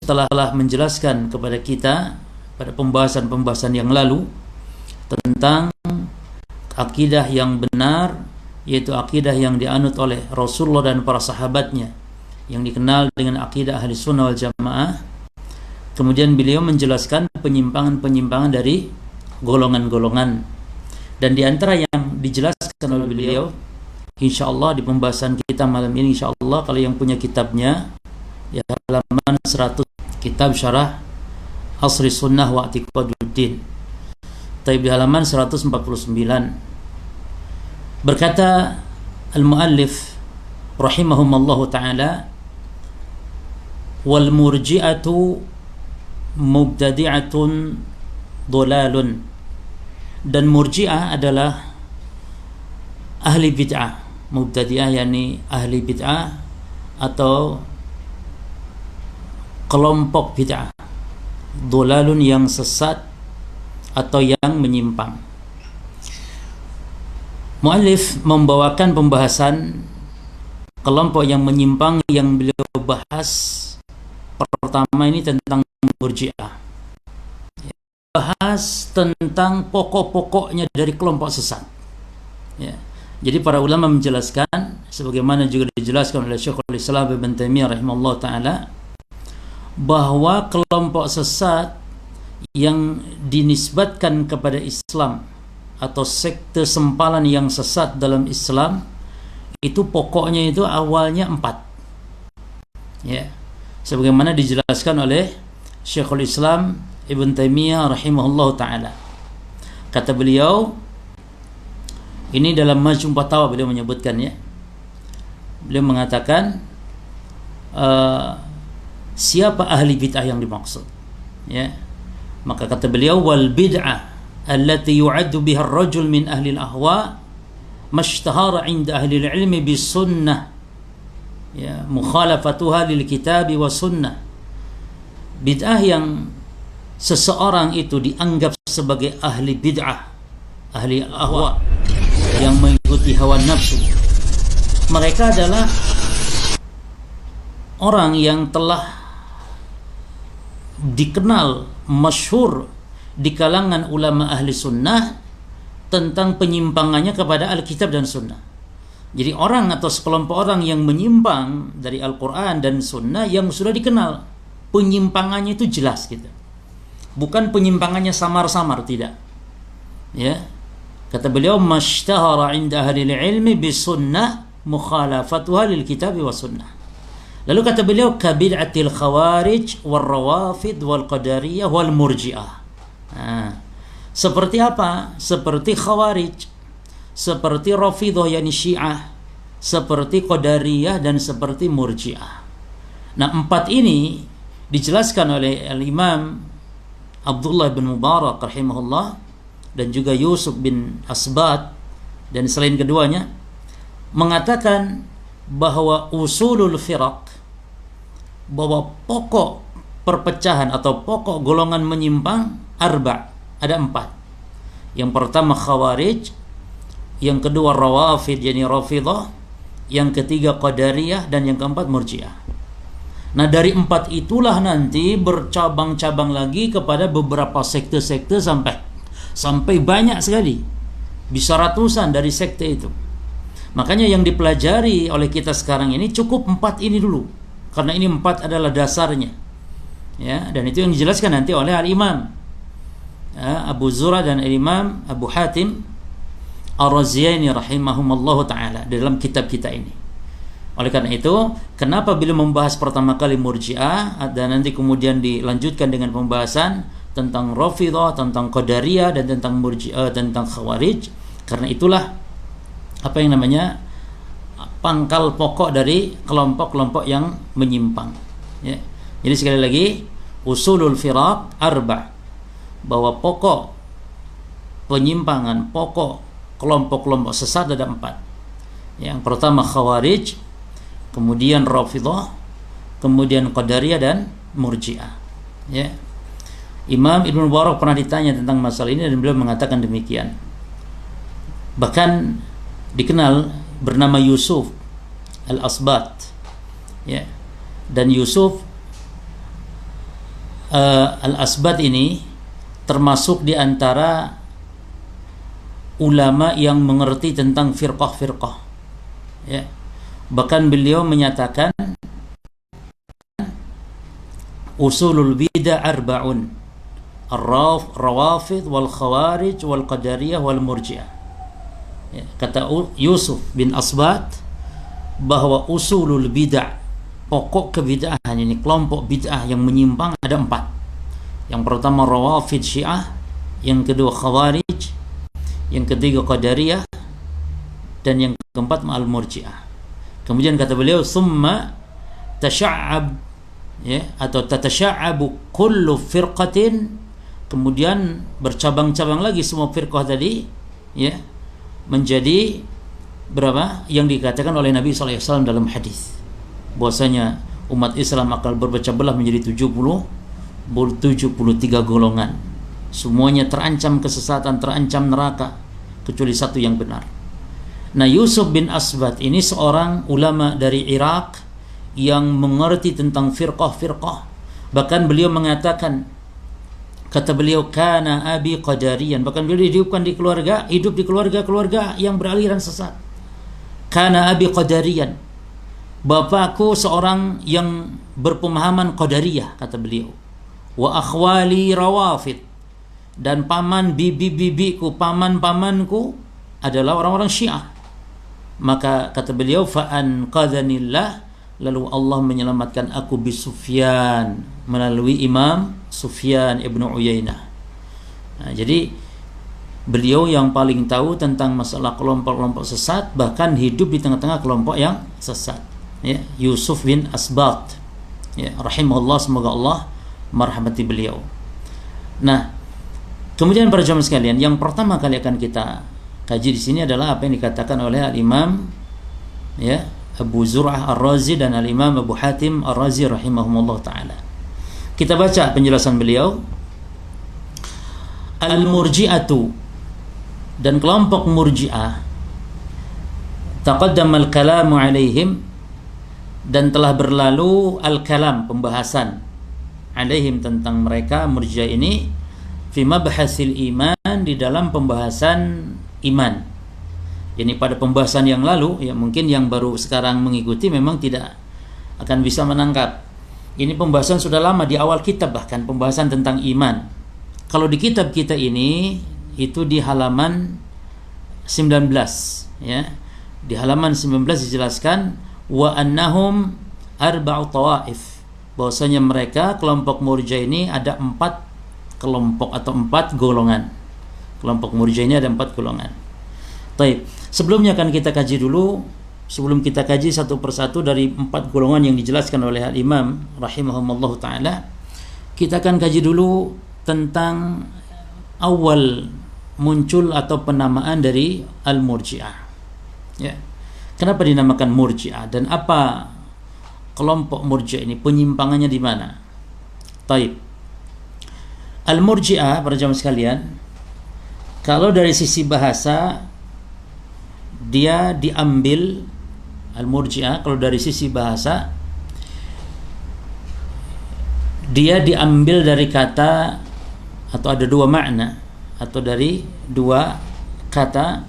setelah menjelaskan kepada kita pada pembahasan-pembahasan yang lalu tentang akidah yang benar, yaitu akidah yang dianut oleh Rasulullah dan para sahabatnya, yang dikenal dengan akidah ahli sunnah wal jamaah. Kemudian beliau menjelaskan penyimpangan-penyimpangan dari golongan-golongan, dan di antara yang dijelaskan oleh beliau, insyaallah di pembahasan kita malam ini, insyaallah kalau yang punya kitabnya ya halaman 100, kitab Syarah Asri Sunnah wa I'tiqaduddin, di halaman 149. Berkata al-muallif rahimahumallahu taala, wal murji'atu mubtadi'atun dhalalun, dan murji'ah adalah ahli bid'ah. Mubtadi'ah yakni ahli bid'ah atau kelompok bid'ah. Dhalalun yang sesat atau yang menyimpang. Muallif membawakan pembahasan kelompok yang menyimpang yang beliau bahas. Pertama ini tentang murji'ah, bahas tentang pokok-pokoknya dari kelompok sesat ya. Jadi para ulama menjelaskan, sebagaimana juga dijelaskan oleh Syekhul Islam Ibn Taimiyah rahimahullah ta'ala, bahwa kelompok sesat yang dinisbatkan kepada Islam atau sekte sempalan yang sesat dalam Islam itu pokoknya itu awalnya 4 ya, sebagaimana dijelaskan oleh Syekhul Islam Ibn Taimiyah rahimahullah ta'ala. Kata beliau, ini dalam Majmu' Fatawa beliau menyebutkan ya, beliau mengatakan siapa ahli bid'ah yang dimaksud ya, maka kata beliau, wal bid'ah allati yu'addu biha ar-rajul min ahli al-ahwa mashtahara 'inda ahli al-'ilmi bis sunnah ya, mukhalafatuha lil kitabi wa sunnah. Bid'ah yang seseorang itu dianggap sebagai ahli bid'ah, ahli ahwa, yang mengikuti hawa nafsu, mereka adalah orang yang telah dikenal masyhur di kalangan ulama ahli sunnah tentang penyimpangannya kepada Alkitab dan sunnah. Jadi orang atau sekelompok orang yang menyimpang dari Al-Quran dan sunnah yang sudah dikenal penyimpangannya itu jelas gitu, bukan penyimpangannya samar-samar, tidak ya. Kata beliau, mashtahara 'inda ahli ilmi bis sunnah mukhalafatuha lil kitab wa sunnah. Lalu kata beliau, ka bid'atil khawarij wal rawafid wal qadariyah wal murji'ah. Seperti apa? Seperti khawarij, seperti rafidah yakni syiah, seperti qadariyah, dan seperti murji'ah. Nah, 4 ini dijelaskan oleh al-Imam Abdullah bin Mubarak rahimahullah dan juga Yusuf bin Asbat, dan selain keduanya, mengatakan bahwa usulul firaq, bahwa pokok perpecahan atau pokok golongan menyimpang ada 4. Yang pertama khawarij, yang kedua rawafid yakni rafidah, yang ketiga qadariyah, dan yang keempat murji'ah. Nah, dari 4 itulah nanti bercabang-cabang lagi kepada beberapa sekte-sekte sampai banyak sekali, bisa ratusan dari sekte itu. Makanya yang dipelajari oleh kita sekarang ini cukup 4 ini dulu, karena ini 4 adalah dasarnya ya, dan itu yang dijelaskan nanti oleh al-Imam Abu Zur'ah dan al-Imam Abu Hatim Ar-Raziyaini rahimahumallahu ta'ala dalam kitab kita ini. Oleh karena itu, kenapa bila membahas pertama kali murji'ah dan nanti kemudian dilanjutkan dengan pembahasan tentang rafidah, tentang qadariyah, dan tentang murji'ah, tentang khawarij, karena itulah apa yang namanya pangkal pokok dari kelompok-kelompok yang menyimpang ya. Jadi sekali lagi, usulul firaq 4, bahwa pokok penyimpangan, pokok kelompok-kelompok sesat ada 4. Yang pertama khawarij, kemudian rafidah, kemudian qadariyah, dan murji'ah ya. Imam Ibn Mubarak pernah ditanya tentang masalah ini dan beliau mengatakan demikian. Bahkan dikenal bernama Yusuf Al-Asbat ya. Dan Yusuf Al-Asbat ini termasuk di antara ulama yang mengerti tentang firqah-firqah, ya. Bahkan beliau menyatakan usulul bid'ah arba'un, ar-rawafid wal khawarij wal qadariyah wal murji'ah, ya. Kata Yusuf bin Asbat bahwa usulul bid'ah, pokok kebid'ahan, ini kelompok bid'ah yang menyimpang ada 4. Yang pertama rawafid Syiah, yang kedua khawarij, yang ketiga qadariyah, dan yang keempat ma'al murji'ah. Kemudian kata beliau summa tasha'ab, ya, atau tatasya'abu kullu firqatin, kemudian bercabang-cabang lagi semua firqah tadi, ya, menjadi berapa yang dikatakan oleh Nabi SAW dalam hadis, bahwasanya umat Islam akan berpecah belah menjadi 73 golongan. Semuanya terancam kesesatan, terancam neraka, kecuali satu yang benar. Nah, Yusuf bin Asbat ini seorang ulama dari Irak yang mengerti tentang firqah-firqah. Bahkan beliau mengatakan, kata beliau, kana abi qadariyan. Bahkan beliau hidup di keluarga yang beraliran sesat. Kana abi qadariyan, bapakku seorang yang berpemahaman qadariyah, kata beliau. Wa akhwali rawafid, dan paman bibi-bibiku, paman-pamanku adalah orang-orang Syiah. Maka kata beliau, fa anqadhanillah, lalu Allah menyelamatkan aku bi Sufyan, melalui Imam Sufyan ibnu Uyainah. Nah, jadi beliau yang paling tahu tentang masalah kelompok-kelompok sesat, bahkan hidup di tengah-tengah kelompok yang sesat, ya. Yusuf bin Asbat, ya, rahimahullah, semoga Allah merahmati beliau. Nah, kemudian para jamaah sekalian, yang pertama kali akan kita kaji di sini adalah apa yang dikatakan oleh Al-Imam, ya, Abu Zur'ah Ar-Razi dan Al-Imam Abu Hatim Ar-Razi rahimahumullah ta'ala. Kita baca penjelasan beliau. Al-Murji'atu, dan kelompok Murji'ah, taqaddama al-kalamu alaihim, dan telah berlalu al-kalam, pembahasan, alaihim, tentang mereka Murji'ah ini, fi mabhasil iman, di dalam pembahasan iman. Ini pada pembahasan yang lalu, ya, mungkin yang baru sekarang mengikuti memang tidak akan bisa menangkap. Ini pembahasan sudah lama di awal kitab, bahkan pembahasan tentang iman. Kalau di kitab kita ini itu di halaman 19, ya. Di halaman 19 dijelaskan wa annahum arba'u tawaif, bahwasanya mereka kelompok Murji'ah ini ada 4 kelompok atau 4 golongan. Kelompok Murji'ah ini ada 4 golongan. Baik, sebelumnya akan kita kaji dulu, sebelum kita kaji satu persatu dari 4 golongan yang dijelaskan oleh Al-Imam rahimahumullah ta'ala, kita akan kaji dulu tentang awal muncul atau penamaan dari Al-Murji'ah, ya. Kenapa dinamakan Murji'ah dan apa kelompok Murji'ah ini, penyimpangannya di mana? Baik. Al-Murji'ah, para jamaah sekalian, kalau dari sisi bahasa dia diambil, Al-Murji'ah kalau dari sisi bahasa dia diambil dari kata, atau ada 2 makna, atau dari 2 kata.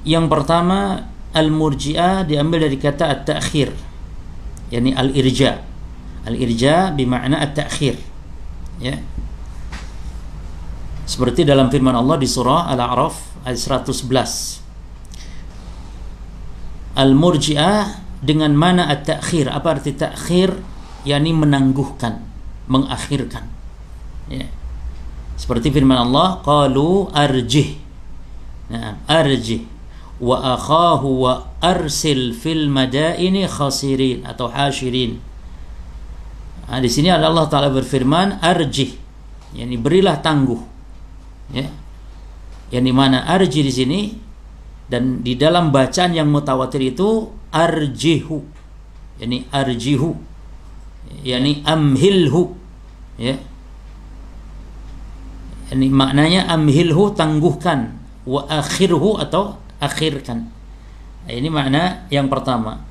Yang pertama, Al-Murji'ah diambil dari kata at-ta'khir, yakni al-irja. Al-irja bermakna at-ta'khir, ya. Seperti dalam firman Allah di surah Al-A'raf ayat 111. Al-Murji'ah dengan mana at-ta'khir. Apa arti ta'khir? yakni menangguhkan, mengakhirkan, ya. Seperti firman Allah, qalu arjih. Nah, arjih wa akhahu wa arsil fil madaini khasirin atau hasyirin. Nah, di sini Allah Ta'ala berfirman arjih, yakni berilah tangguh, ya. Yang dimana arjih di sini, dan di dalam bacaan yang mutawatir itu arjihu, yakni arjihu, yakni amhilhu, ya. Ini maknanya amhilhu, tangguhkan, wa akhirhu atau akhirkan. Nah, ini makna yang pertama.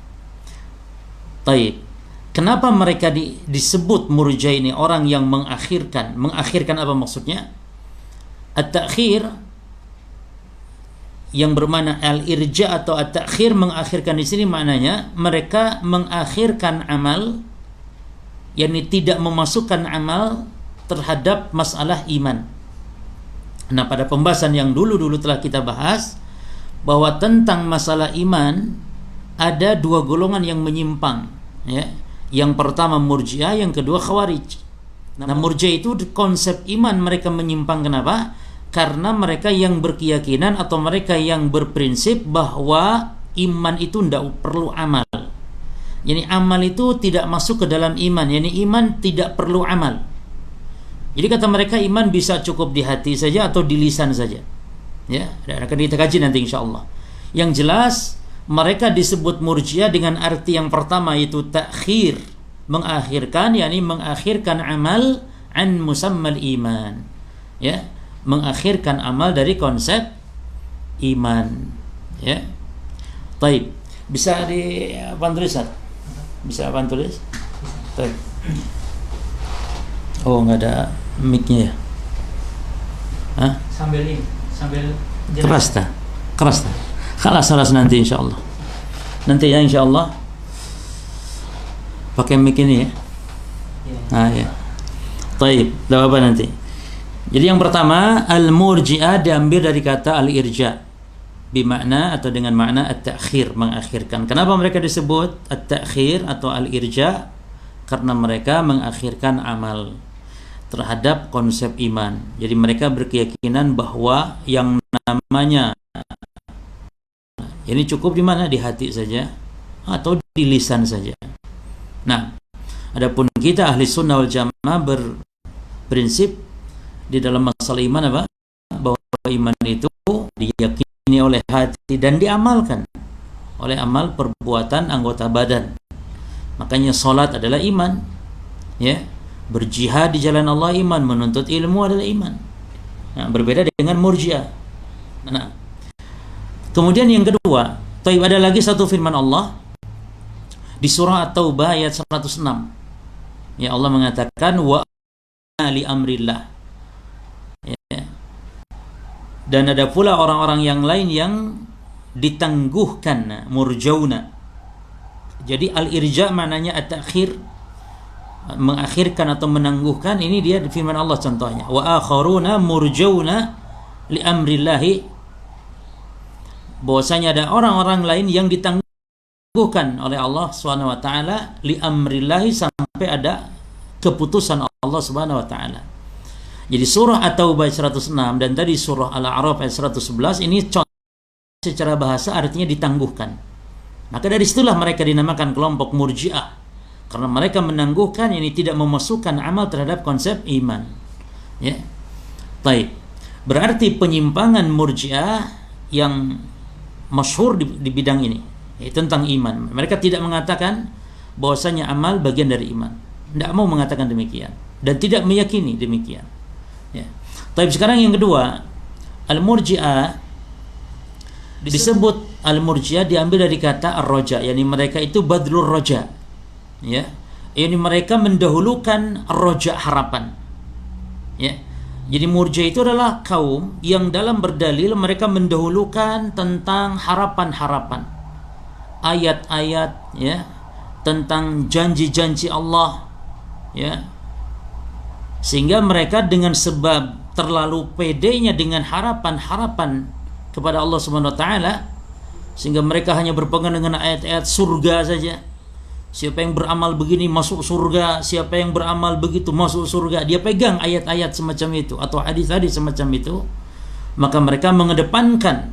Taib. Kenapa mereka disebut Murji'ah ini orang yang mengakhirkan? Mengakhirkan apa maksudnya? At-ta'khir yang bermakna al-irja atau at-ta'khir, mengakhirkan di sini maknanya mereka mengakhirkan amal, yakni tidak memasukkan amal terhadap masalah iman. Nah, pada pembahasan yang dulu telah kita bahas bahwa tentang masalah iman ada dua golongan yang menyimpang, ya. Yang pertama Murji'ah, yang kedua Khawarij. Nah, Murji'ah itu konsep iman mereka menyimpang. Kenapa? Karena mereka yang berkeyakinan atau mereka yang berprinsip bahwa iman itu tidak perlu amal. Yani amal itu tidak masuk ke dalam iman. Yani iman tidak perlu amal. Jadi kata mereka iman bisa cukup di hati saja atau di lisan saja. Ya, akan kita kaji nanti insyaallah. Yang jelas mereka disebut Murji'ah dengan arti yang pertama, yaitu ta'khir, mengakhirkan, yakni mengakhirkan amal an musammal iman. Ya, mengakhirkan amal dari konsep iman. Ya. Baik. Bisa tulis? Bisa tulis? Baik. Oh, enggak ada mic-nya ya? Hah? Sambil keras dah. Keras nanti insyaallah. Nanti ya insyaallah pakai mic ini ya. Ya. Baik, enggak apa nanti. Jadi yang pertama, al-murji'ah diambil dari kata al-irja, bermakna atau dengan makna at-ta'khir, mengakhirkan. Kenapa mereka disebut at-ta'khir atau al-irja? Karena mereka mengakhirkan amal terhadap konsep iman. Jadi mereka berkeyakinan bahwa yang namanya ini cukup di mana? Di hati saja atau di lisan saja. Nah, adapun kita ahli sunnah wal jamaah berprinsip di dalam masalah iman apa? Bahwa iman itu diyakini oleh hati dan diamalkan oleh amal perbuatan anggota badan. Makanya salat adalah iman, ya. Berjihad di jalan Allah iman, menuntut ilmu adalah iman. Nah, berbeda dengan Murji'ah. Nah, kemudian yang kedua, ada lagi satu firman Allah di surah At-Taubah ayat 106. Ya, Allah mengatakan wa li amrillah. Ya. Dan ada pula orang-orang yang lain yang ditangguhkan, murjauna. Jadi al-irja maknanya at-ta'khir, mengakhirkan atau menangguhkan. Ini dia firman Allah contohnya. Wa akharuna murjauna li amrillahi. Bahwasanya ada orang-orang lain yang ditangguhkan oleh Allah Subhanahu wa taala li amrillahi, sampai ada keputusan Allah Subhanahu wa taala. Jadi surah At-Taubah 106 dan tadi surah Al-A'raf ayat 111 ini secara bahasa artinya ditangguhkan. Maka dari situlah mereka dinamakan kelompok Murji'ah, karena mereka menangguhkan, ini tidak memasukkan amal terhadap konsep iman. Ya. Baik. Berarti penyimpangan Murji'ah yang masyhur di bidang ini, tentang iman. Mereka tidak mengatakan bahwasanya amal bagian dari iman. Tidak mau mengatakan demikian dan tidak meyakini demikian. Ya. Tapi sekarang yang kedua, al-Murji'ah disebut al-Murji'ah diambil dari kata ar-raja, yakni mereka itu badlur raja. Ya. Ini mereka mendahulukan ar-raja, harapan. Ya. Jadi Murji'ah itu adalah kaum yang dalam berdalil mereka mendahulukan tentang harapan-harapan. Ayat-ayat, ya, tentang janji-janji Allah, ya. Sehingga mereka dengan sebab terlalu pedenya dengan harapan-harapan kepada Allah Subhanahu wa taala, sehingga mereka hanya berpegang dengan ayat-ayat surga saja. Siapa yang beramal begini masuk surga, siapa yang beramal begitu masuk surga. Dia pegang ayat-ayat semacam itu atau hadis-hadis semacam itu. Maka mereka mengedepankan,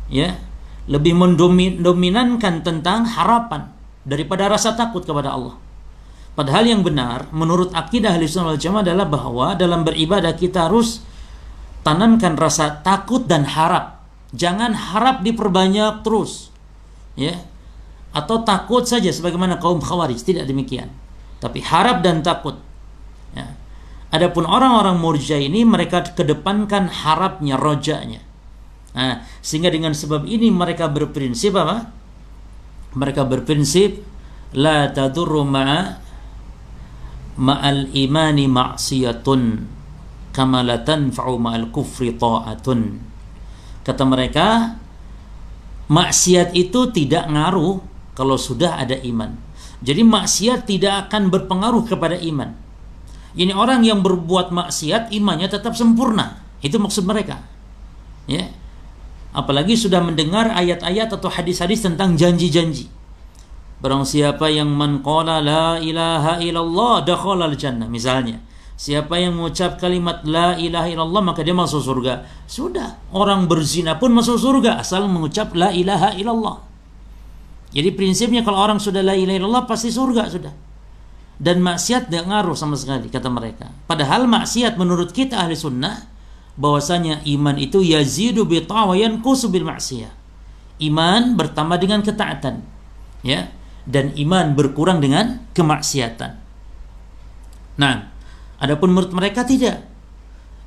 ya, lebih mendominankan tentang harapan daripada rasa takut kepada Allah. Padahal yang benar menurut akidah Ahlussunnah wal Jamaah adalah bahwa dalam beribadah kita harus tanamkan rasa takut dan harap. Jangan harap diperbanyak terus, ya, atau takut saja sebagaimana kaum Khawarij, tidak demikian. Tapi harap dan takut. Ya. Adapun orang-orang Murji'ah ini mereka kedepankan harapnya, rojanya. Nah, sehingga dengan sebab ini mereka berprinsip apa? Mereka berprinsip la tadurru ma'a ma'al imani ma'siyatun kama la tanfa'u ma'al kufri ta'atun. Kata mereka, maksiat itu tidak ngaruh kalau sudah ada iman. Jadi maksiat tidak akan berpengaruh kepada iman. Ini orang yang berbuat maksiat imannya tetap sempurna. Itu maksud mereka. Ya. Apalagi sudah mendengar ayat-ayat atau hadis-hadis tentang janji-janji. Barang siapa yang man qala la ilaha illallah dakhala al-jannah misalnya. Siapa yang mengucap kalimat la ilaha illallah maka dia masuk surga. Sudah, orang berzina pun masuk surga asal mengucap la ilaha illallah. Jadi prinsipnya kalau orang sudah la ilaha illallah pasti surga sudah. Dan maksiat tidak ngaruh sama sekali kata mereka. Padahal maksiat menurut kita ahli sunnah bahwasanya iman itu yazidu bi ta'wa yanqusu bil ma'siyah. Iman bertambah dengan ketaatan. Ya. Dan iman berkurang dengan kemaksiatan. Nah, adapun menurut mereka tidak.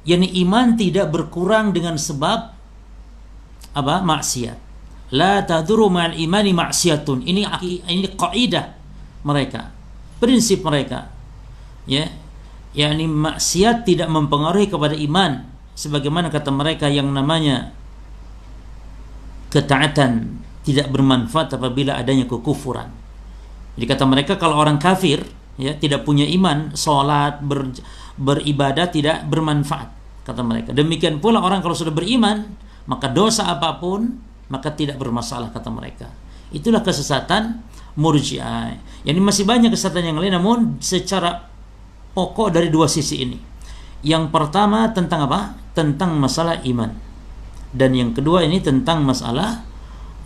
Yani iman tidak berkurang dengan sebab apa? Maksiat. La taduru ma'al imani maksiatun. Ini kaidah mereka. Prinsip mereka. Ya. Yani maksiat tidak mempengaruhi kepada iman. Sebagaimana kata mereka yang namanya ketaatan tidak bermanfaat apabila adanya kekufuran. Jadi kata mereka kalau orang kafir ya tidak punya iman, salat, beribadah tidak bermanfaat kata mereka. Demikian pula orang kalau sudah beriman, maka dosa apapun maka tidak bermasalah kata mereka. Itulah kesesatan Murji'ah. Yani masih banyak kesesatan yang lain namun secara pokok dari dua sisi ini. Yang pertama tentang apa? Tentang masalah iman. Dan yang kedua ini tentang masalah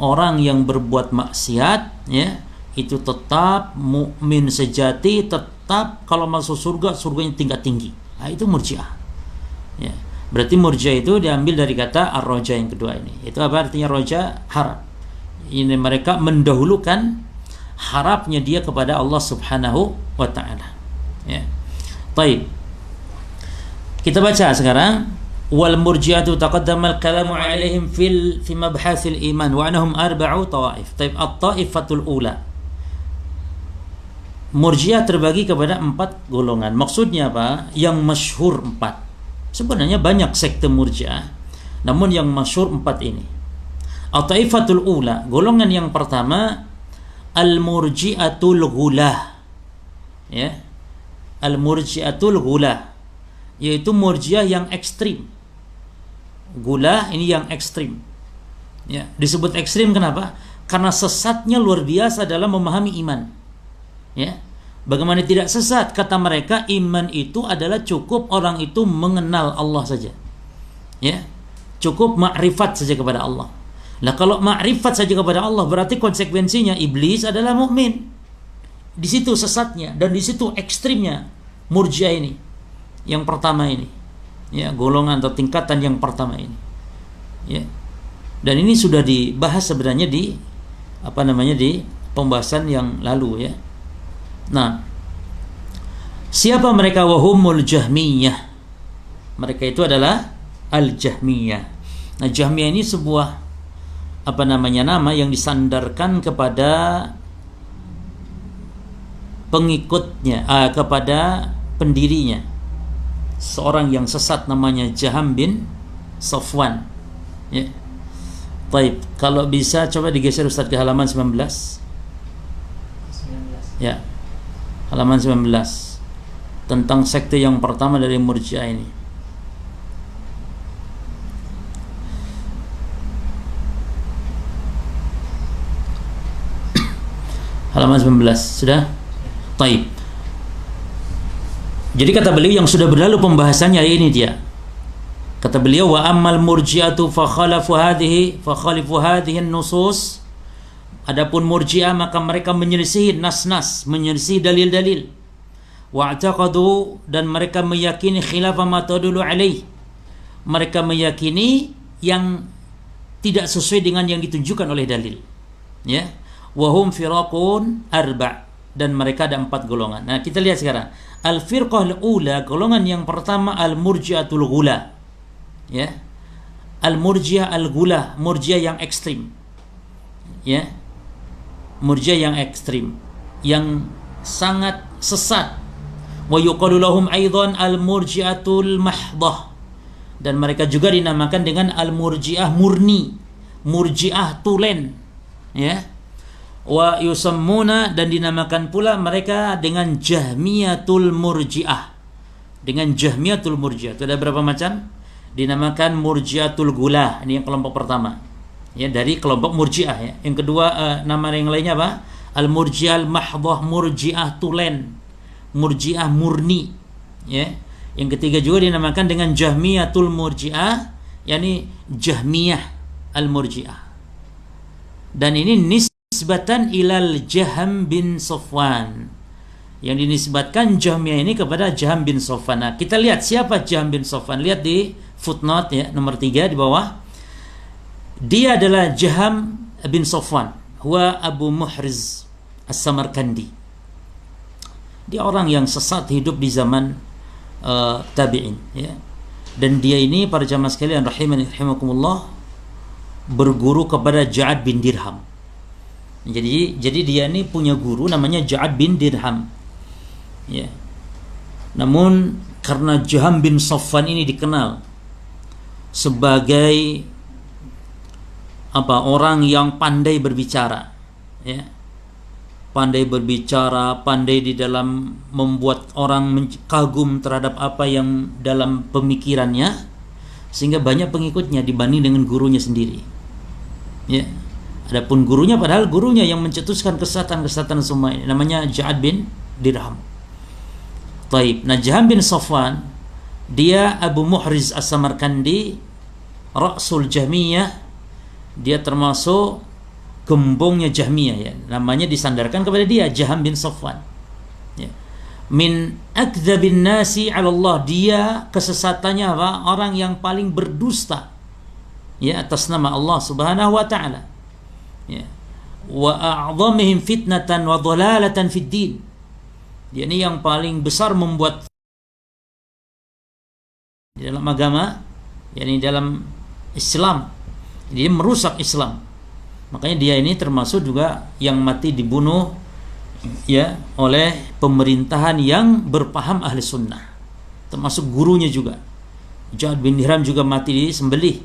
orang yang berbuat maksiat ya itu tetap mukmin sejati, tetap kalau masuk surga surganya tingkat tinggi. Nah, itu Murji'ah. Ya. Berarti Murji'ah itu diambil dari kata ar-raja yang kedua ini. Itu apa artinya raja? Harap. Ini mereka mendahulukan harapnya dia kepada Allah Subhanahu wa taala. Ya. Baik. Kita baca sekarang wal murji'atu taqaddama al-kalamu 'alaihim fi mabhasil iman wa anhum arba'u tawaif. Taib at-taifatul ula. Murji'ah terbagi kepada 4 golongan. Maksudnya apa? Yang masyhur 4. Sebenarnya banyak sekte Murji'ah, namun yang masyhur 4 ini. At-taifatul ula, golongan yang pertama al-murji'atul ghulah. Ya. Al-murji'atul ghulah, yaitu Murji'ah yang ekstrim. Ghulah ini yang ekstrim. Ya, disebut ekstrim kenapa? Karena sesatnya luar biasa dalam memahami iman. Ya. Bagaimana tidak sesat? Kata mereka iman itu adalah cukup orang itu mengenal Allah saja. Ya. Cukup makrifat saja kepada Allah. Lah kalau makrifat saja kepada Allah berarti konsekuensinya iblis adalah mukmin. Di situ sesatnya dan di situ ekstrimnya Murji'ah ini. Yang pertama ini. Ya, golongan atau tingkatan yang pertama ini. Ya. Dan ini sudah dibahas sebenarnya di di pembahasan yang lalu ya. Nah, siapa mereka? Wahumul Jahmiyah. Mereka itu adalah Al-Jahmiyah. Nah, Jahmiyah ini sebuah nama yang disandarkan kepada pengikutnya, kepada pendirinya. Seorang yang sesat namanya Jaham bin Safwan. Ya. Baik, kalau bisa coba digeser Ustaz ke halaman 19. Ya. Halaman 19 tentang sekte yang pertama dari Murji'ah ini. Halaman 19 sudah? Taib. Jadi kata beliau yang sudah berlalu pembahasannya ini dia. Kata beliau wa ammal murji'atu fa khalafu hadhihi an-nusus. Adapun Murji'ah maka mereka menyelisihi nas-nas, menyelisihi dalil-dalil. Wa'taqadu dan mereka meyakini khilafa ma tadullu alaih. Mereka meyakini yang tidak sesuai dengan yang ditunjukkan oleh dalil. Ya. Wa hum firaqun arba' dan mereka ada 4 golongan. Nah, kita lihat sekarang. Al-firqah al-ula, golongan yang pertama al-murji'atul ghula. Ya. Al-murji'ah al-ghula, murji'ah yang ekstrim. Ya. Murji'ah yang ekstrim, yang sangat sesat. Wa yuqalu lahum aidan al-murji'atul mahdhah, dan mereka juga dinamakan dengan al-murji'ah murni, murji'ah tulen, ya. Wa yusammuna, dan dinamakan pula mereka dengan jahmiyatul murji'ah. Dengan jahmiyatul murji'ah itu ada berapa macam? Dinamakan murji'atul gulah, ini yang kelompok pertama, ya, dari kelompok murji'ah, ya. Yang kedua, nama yang lainnya apa? Al-murji'ah al-mahdhah, murji'ah tulen, murji'ah murni, ya. Yang ketiga juga dinamakan dengan jahmiyatul murji'ah, yakni jahmiyah al-murji'ah. Dan ini nisbatan ilal Jaham bin Safwan, yang dinisbatkan Jahmiyah ini kepada Jaham bin Safwan. Nah, kita lihat siapa Jaham bin Safwan. Lihat di footnote, ya, nomor 3 di bawah. Dia adalah Jaham bin Safwan, huwa Abu Muhriz As-Samarkandi. Dia orang yang sesat, hidup di zaman tabi'in, ya. Dan dia ini, para jamaah sekalian rahimani rahimakumullah, berguru kepada Ja'ad bin Dirham. Jadi dia ini punya guru namanya Ja'ad bin Dirham, ya. Namun karena Jaham bin Safwan ini dikenal sebagai orang yang pandai berbicara, ya. Pandai berbicara, pandai di dalam membuat orang kagum terhadap apa yang dalam pemikirannya, sehingga banyak pengikutnya dibanding dengan gurunya sendiri, ya. Adapun gurunya, padahal gurunya yang mencetuskan kesesatan semua ini, namanya Ja'ad bin Dirham. Taib. Nah, Jaham bin Safwan, dia Abu Muhriz As-Samarkandi, Ra'sul Jahmiyah. Dia termasuk gembongnya Jahmiyah, ya. Namanya disandarkan kepada dia, Jaham bin Safwan, ya. Min akdzabin nasi 'ala Allah, dia kesesatannya apa? Orang yang paling berdusta, ya, atas nama Allah Subhanahu wa taala, ya. Wa a'dhamihim fitnatan wa dhalalatan fid din. Dia ini yang paling besar membuat di dalam agama, yakni dalam Islam. Dia merusak Islam. Makanya dia ini termasuk juga yang mati dibunuh, ya, oleh pemerintahan yang berpaham ahli sunnah, termasuk gurunya juga. Ja'ad bin Dirham juga mati disembelih.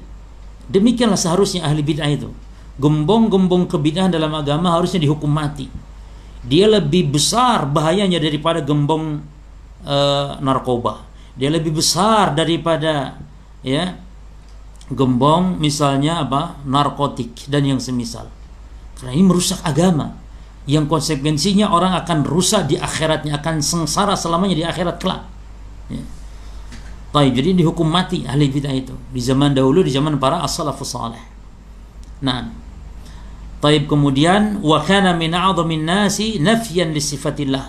Demikianlah seharusnya ahli bid'ah itu. Gembong-gembong kebid'ahan dalam agama harusnya dihukum mati. Dia lebih besar bahayanya daripada gembong narkoba. Dia lebih besar daripada, ya, gembong misalnya narkotik dan yang semisal. Karena ini merusak agama, yang konsekuensinya orang akan rusak di akhiratnya, akan sengsara selamanya di akhirat kelak, ya. Baik, jadi dihukum mati ahli bid'ah itu di zaman dahulu, di zaman para as-salafus salih. Nah, baik, kemudian wa kana min a'dhamin nasi nafyan li sifatillah.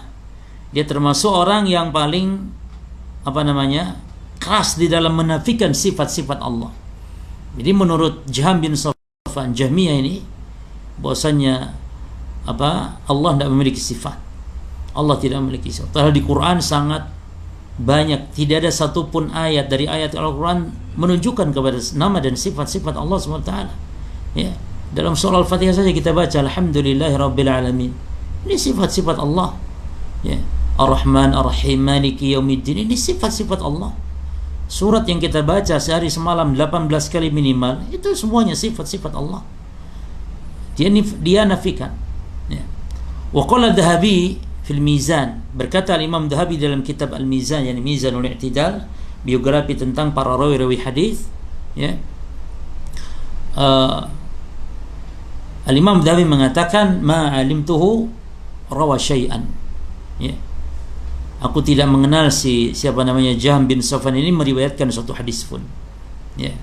Dia termasuk orang yang paling keras di dalam menafikan sifat-sifat Allah. Jadi menurut Jaham bin Safwan, Jahmiyah ini, bahwasanya Allah tidak memiliki sifat. Allah tidak memiliki sifat. Padahal di Quran sangat banyak, tidak ada satupun ayat dari ayat Al-Quran menunjukkan kepada nama dan sifat-sifat Allah SWT, ya. Dalam surah Al-Fatihah saja kita baca Alhamdulillahirabbil alamin. Ini sifat-sifat Allah, ya. Ar-Rahman Ar-Rahim Maliki Yaumiddin, ini sifat-sifat Allah. Surat yang kita baca sehari semalam 18 kali minimal, itu semuanya sifat-sifat Allah. Dia nafikan, ya. Wa qala Dhahabi fil Mizan, berkata Imam Dhahabi dalam kitab Al-Mizan, yakni Mizanul I'tidal, biografi tentang para rawi-rawi hadis, ya. Al-Imam Dhahabi mengatakan ma alimtuhu rawa syai'an, ya. Aku tidak mengenal siapa namanya Jaham bin Safwan ini meriwayatkan suatu hadis pun, ya.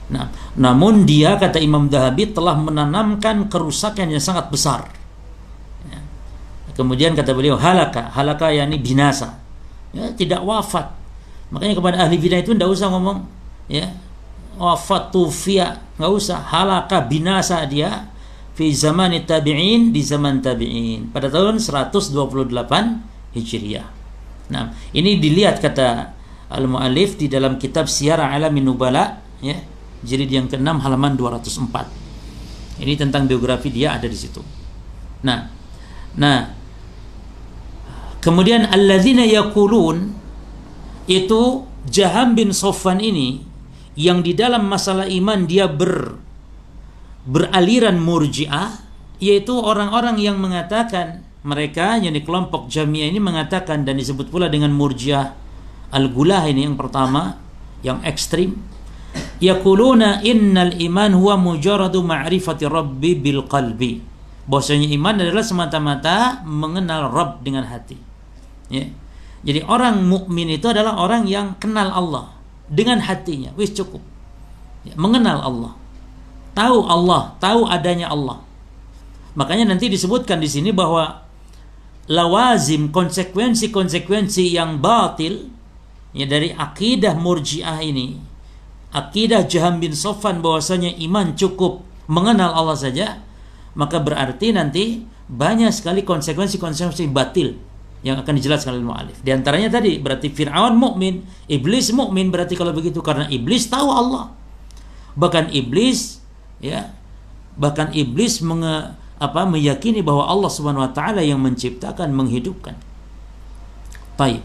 Nah, namun dia, kata Imam Dhahabi, telah menanamkan kerusakan yang sangat besar, ya. Kemudian kata beliau halaka yakni binasa, ya, tidak wafat. Makanya kepada ahli bidah itu tidak usah ngomong, ya, wafat tufiya, nggak usah. Halaka, binasa dia fi zaman tabi'in, di zaman tabi'in pada tahun 128 Hijriah. Nah, ini dilihat, kata al-mu'allif di dalam kitab Siyar A'lamin Nubala, ya, jilid yang ke-6 halaman 204. Ini tentang biografi dia ada di situ. Nah, Kemudian alladzina yaqulun, itu Jaham bin Safwan ini yang di dalam masalah iman dia beraliran Murji'ah, yaitu orang-orang yang mengatakan, mereka yang di kelompok Jahmiyah ini mengatakan, dan disebut pula dengan Murji'ah Al-Gulah ini yang pertama, yang ekstrim, yaquluna innal iman huwa mujarradu ma'rifati rabbi bil qalbi, bahwasanya iman adalah semata-mata mengenal Rabb dengan hati, ya. Jadi orang mukmin itu adalah orang yang kenal Allah dengan hatinya, wis cukup, ya, mengenal Allah, tahu adanya Allah. Makanya nanti disebutkan di sini bahwa lawazim, konsekuensi yang batil, ya, dari akidah Murji'ah ini, akidah Jaham bin Safwan bahwasanya iman cukup mengenal Allah saja, maka berarti nanti banyak sekali konsekuensi batil yang akan dijelaskan oleh mu'alif. Di antaranya tadi berarti Fir'aun mukmin, iblis mukmin, berarti kalau begitu karena iblis tahu Allah. Bahkan iblis, ya, meyakini bahwa Allah Subhanahu wa taala yang menciptakan, menghidupkan. Baik.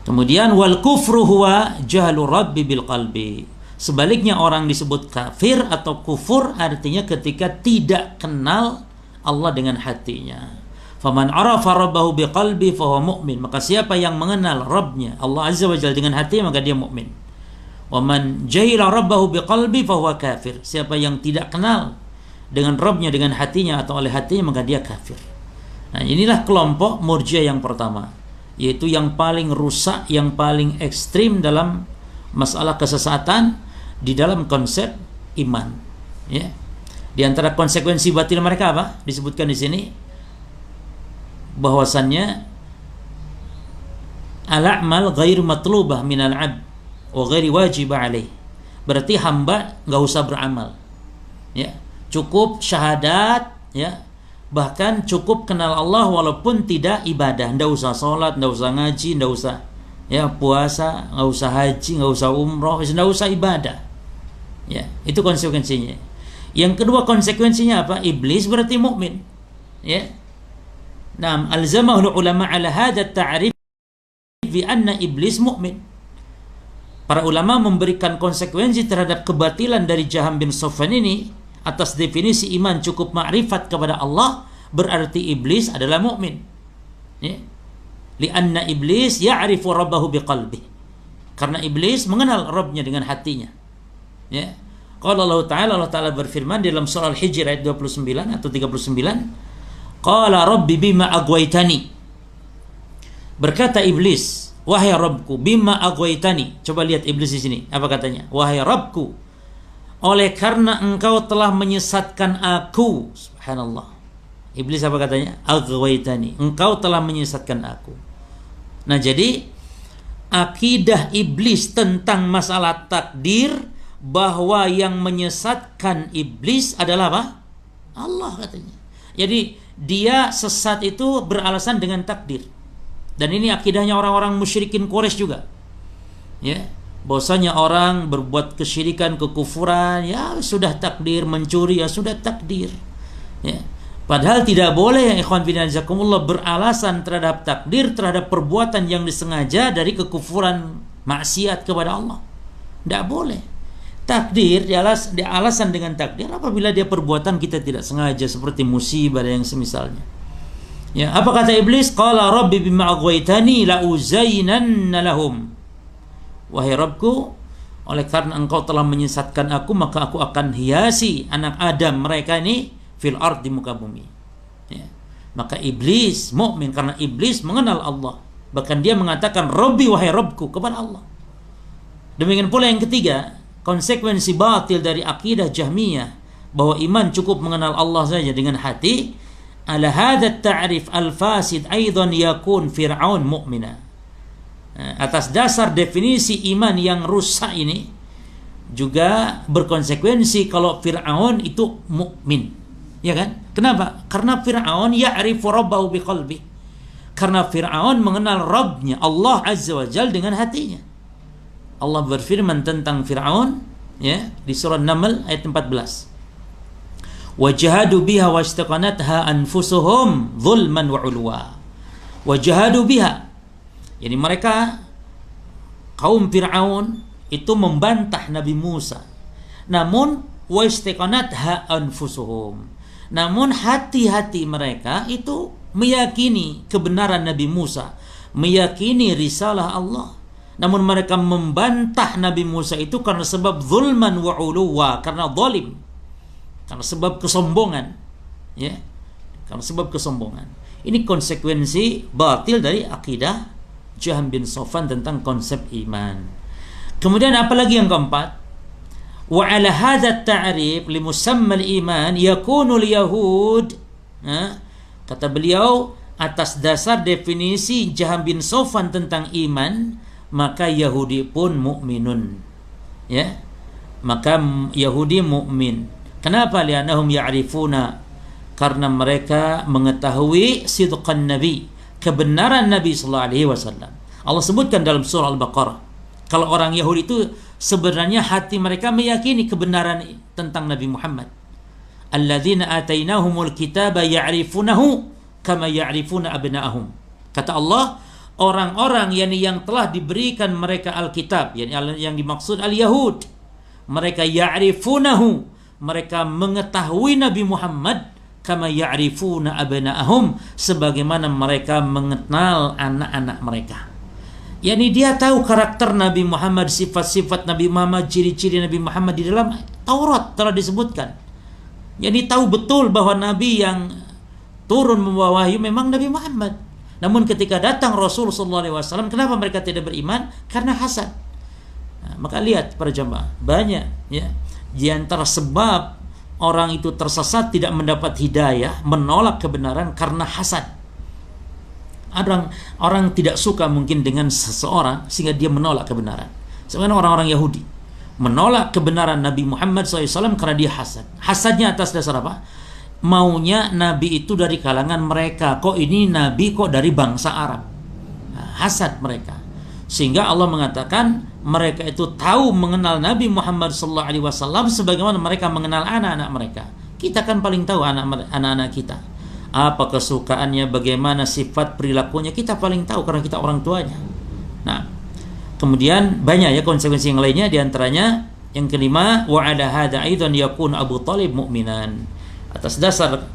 Kemudian wal kufru huwa jahlu rabbi bil qalbi. Sebaliknya orang disebut kafir atau kufur artinya ketika tidak kenal Allah dengan hatinya. Faman arafa rabbahu biqalbi fahuwa mu'min, maka siapa yang mengenal Rabbnya Allah Azza wa Jalla dengan hati, maka dia mukmin. Wa man jahila rabbahu biqalbi fahuwa kafir, siapa yang tidak kenal dengan Rabbnya dengan hatinya atau oleh hatinya, maka dia kafir. Nah, inilah kelompok Murji'ah yang pertama, yaitu yang paling rusak, yang paling ekstrim dalam masalah kesesatan di dalam konsep iman, ya. Di antara konsekuensi batil mereka apa? Disebutkan di sini bahwasannya al-a'mal ghair matlubah minal 'abd wa ghairi wajib alaih. Berarti hamba enggak usah beramal. Ya, cukup syahadat, ya. Bahkan cukup kenal Allah walaupun tidak ibadah, enggak usah salat, enggak usah ngaji, enggak usah, ya, puasa, enggak usah haji, enggak usah umroh, enggak usah ibadah. Ya, itu konsekuensinya. Yang kedua konsekuensinya apa? Iblis berarti mukmin. Ya. Naam, alzamahul ulama ala hadha at-ta'rif bi anna iblis mu'min. Para ulama memberikan konsekuensi terhadap kebatilan dari Jaham bin Safwan ini atas definisi iman cukup ma'rifat kepada Allah, berarti iblis adalah mukmin. Ya. Li anna iblis ya'rifu rabbahu biqalbi. Karena iblis mengenal Rabbnya dengan hatinya. Ya. Qala Allah Ta'ala berfirman di dalam surah Al-Hijr ayat 29 atau 39, Qala Rabbi bima aghwaytani. Berkata iblis, wahai Rabbku, bima aghwaytani. Coba lihat iblis di sini, apa katanya? Wahai Rabbku, oleh karena engkau telah menyesatkan aku. Subhanallah. Iblis apa katanya? Aghwaytani. Engkau telah menyesatkan aku. Nah, jadi akidah iblis tentang masalah takdir, bahwa yang menyesatkan iblis adalah apa? Allah katanya. Jadi dia sesat itu beralasan dengan takdir. Dan ini akidahnya orang-orang musyrikin Quraisy juga. Ya, bahwasanya orang berbuat kesyirikan, kekufuran, ya sudah takdir, mencuri ya sudah takdir. Ya. Padahal tidak boleh ya ikhwan fillah jazakumullah beralasan terhadap takdir, terhadap perbuatan yang disengaja dari kekufuran, maksiat kepada Allah. Tidak boleh. Takdir alasan dengan takdir apabila dia perbuatan kita tidak sengaja seperti musibah dan yang semisalnya. Ya, apa kata iblis? Qala rabbi bima aghwaytani la uzayyinanna lahum. Wahai Rabbku, oleh karena engkau telah menyesatkan aku, maka aku akan hiasi anak Adam mereka ini fil ard, di muka bumi. Ya. Maka iblis mukmin karena iblis mengenal Allah. Bahkan dia mengatakan Rabbi, wahai Rabbku, kepada Allah. Demikian pula yang ketiga, konsekuensi batil dari akidah Jahmiyah bahwa iman cukup mengenal Allah saja dengan hati. Ala hadha ta'rif al-fasid aidan yakun Fir'aun mu'mina. Atas dasar definisi iman yang rusak ini juga berkonsekuensi kalau Fir'aun itu mukmin. Ya kan? Kenapa? Karena Fir'aun ya'rifu rabbahu biqalbi. Karena Fir'aun mengenal Rabbnya Allah Azza wa Jalla dengan hatinya. Allah berfirman tentang Fir'aun, ya, di surah Naml ayat 14. Wajahadu biha wastaqanatha anfusuhum zulman wa ulwa. wa jahadu biha. Jadi mereka kaum Fir'aun itu membantah Nabi Musa. Namun wastaqanatha anfusuhum. Namun hati-hati mereka itu meyakini kebenaran Nabi Musa, meyakini risalah Allah. Namun mereka membantah Nabi Musa itu karena sebab zulman wa uluwa, karena zalim, karena sebab kesombongan, ya, karena sebab kesombongan. Ini konsekuensi batil dari akidah Jahm bin Safwan tentang konsep iman. Kemudian apalagi yang keempat, wa ala hadha at-ta'rif li musamma al-iman yakunu al-yahud, kata beliau, atas dasar definisi Jahm bin Safwan tentang iman, maka Yahudi pun mukminun, ya, maka Yahudi mukmin. Kenapa? Li'annahum ya'rifuna, karena mereka mengetahui sidqan Nabi, kebenaran Nabi sallallahu alaihi wasallam. Allah sebutkan dalam surah Al-Baqarah, kalau orang Yahudi itu sebenarnya hati mereka meyakini kebenaran tentang Nabi Muhammad. Alladzina atainahumul kitaba ya'rifunahu kama ya'rifuna abna'ahum. Kata Allah, orang-orang yang telah diberikan mereka Alkitab, yang dimaksud al-Yahud, mereka ya'rifunahu, mereka mengetahui Nabi Muhammad kama ya'rifuna abna'ahum, sebagaimana mereka mengenal anak-anak mereka. Dia tahu karakter Nabi Muhammad, sifat-sifat Nabi Muhammad, ciri-ciri Nabi Muhammad di dalam Taurat telah disebutkan. Tahu betul bahwa Nabi yang turun membawa wahyu memang Nabi Muhammad. Namun ketika datang Rasul sallallahu alaihi wasallam, kenapa mereka tidak beriman? Karena hasad. Maka lihat para jamaah, banyak, ya, di antara sebab orang itu tersesat, tidak mendapat hidayah, menolak kebenaran karena hasad. Orang tidak suka mungkin dengan seseorang sehingga dia menolak kebenaran. Sebenarnya orang-orang Yahudi menolak kebenaran Nabi Muhammad SAW karena dia hasad. Hasadnya atas dasar apa? Maunya Nabi itu dari kalangan mereka. Kok ini Nabi kok dari bangsa Arab? Hasad mereka. Sehingga Allah mengatakan mereka itu tahu mengenal Nabi Muhammad SAW sebagaimana mereka mengenal anak-anak mereka. Kita kan paling tahu anak-anak kita, apa kesukaannya, bagaimana sifat perilakunya, kita paling tahu karena kita orang tuanya. Nah, kemudian banyak ya konsekuensi yang lainnya, diantaranya yang kelima, wa ala hadza aidan yakun Abu Talib mu'minan. Atas dasar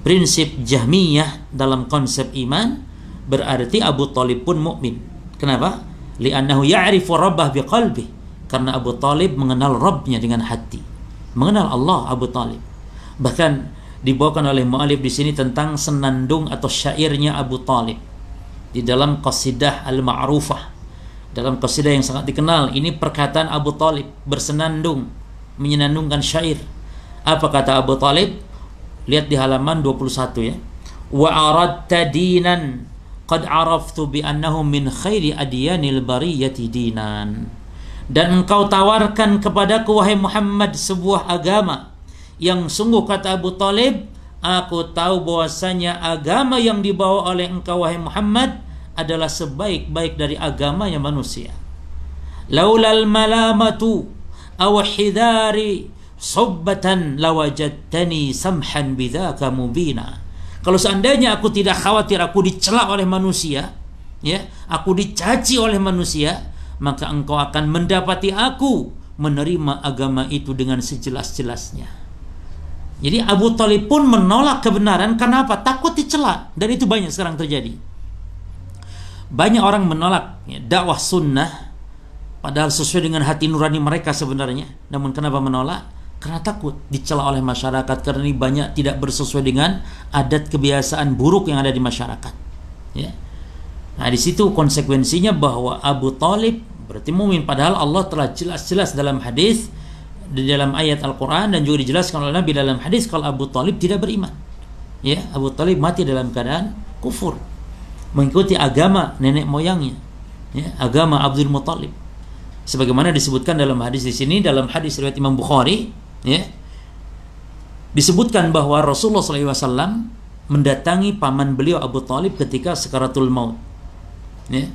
prinsip Jahmiyah dalam konsep iman, berarti Abu Talib pun mukmin. Kenapa? Li'annahu ya'rifu rabbah biqalbih, karena Abu Talib mengenal Rabbnya dengan hati, mengenal Allah. Abu Talib bahkan dibawakan oleh mu'alif di sini tentang senandung atau syairnya Abu Talib di dalam qasidah Al-Ma'rufah, dalam qasidah yang sangat dikenal. Ini perkataan Abu Talib bersenandung, menyenandungkan syair. Apa kata Abu Talib? Lihat di halaman 21 ya. Wa aradta dinan qad araftu bi annahu min khairi adyanil bariyati dinan. Dan engkau tawarkan kepadaku wahai Muhammad sebuah agama yang sungguh, kata Abu Talib, aku tahu bahwasanya agama yang dibawa oleh engkau wahai Muhammad adalah sebaik-baik dari agamanya manusia. Laulal malamatu aw hidari subbatan lawajadtani samhan bidzaka mubina. Kalau seandainya aku tidak khawatir aku dicela oleh manusia, ya, aku dicaci oleh manusia, maka engkau akan mendapati aku menerima agama itu dengan sejelas-jelasnya. Jadi Abu Talib pun menolak kebenaran karena apa? Takut dicela. Dan itu banyak sekarang terjadi. Banyak orang menolak dakwah sunnah padahal sesuai dengan hati nurani mereka sebenarnya. Namun kenapa menolak? Karena takut dicela oleh masyarakat, karena ini banyak tidak bersesuai dengan adat kebiasaan buruk yang ada di masyarakat, ya. Nah, di situ konsekuensinya bahwa Abu Talib berarti mukmin, padahal Allah telah jelas-jelas dalam hadis, di dalam ayat Al-Quran, dan juga dijelaskan oleh Nabi dalam hadis kalau Abu Talib tidak beriman, ya. Abu Talib mati dalam keadaan kufur, mengikuti agama nenek moyangnya, ya, agama Abdul Muttalib, sebagaimana disebutkan dalam hadis di sini, dalam hadis riwayat Imam Bukhari, ya, disebutkan bahwa Rasulullah SAW mendatangi paman beliau Abu Talib ketika sakaratul maut, ya.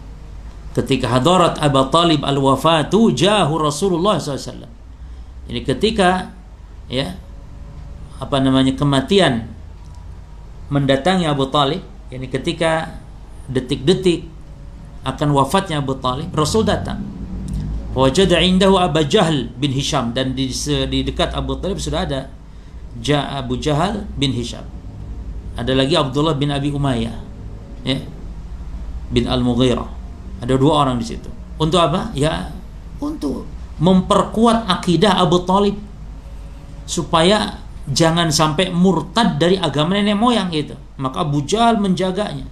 Ketika hadarat Abu Talib al-wafatu jahu Rasulullah SAW. Ini ketika, ya, kematian mendatangi Abu Talib, Yani ketika detik-detik akan wafatnya Abu Talib, Rasul datang. Wajada indahu Abu Jahal bin Hisham, dan di dekat Abu Talib sudah ada Abu Jahal bin Hisham. Ada lagi Abdullah bin Abi Umayyah, ya, bin Al-Mughirah. Ada 2 orang di situ. Untuk apa? Ya, untuk memperkuat akidah Abu Talib supaya jangan sampai murtad dari agama nenek moyang itu. Maka Abu Jahal menjaganya.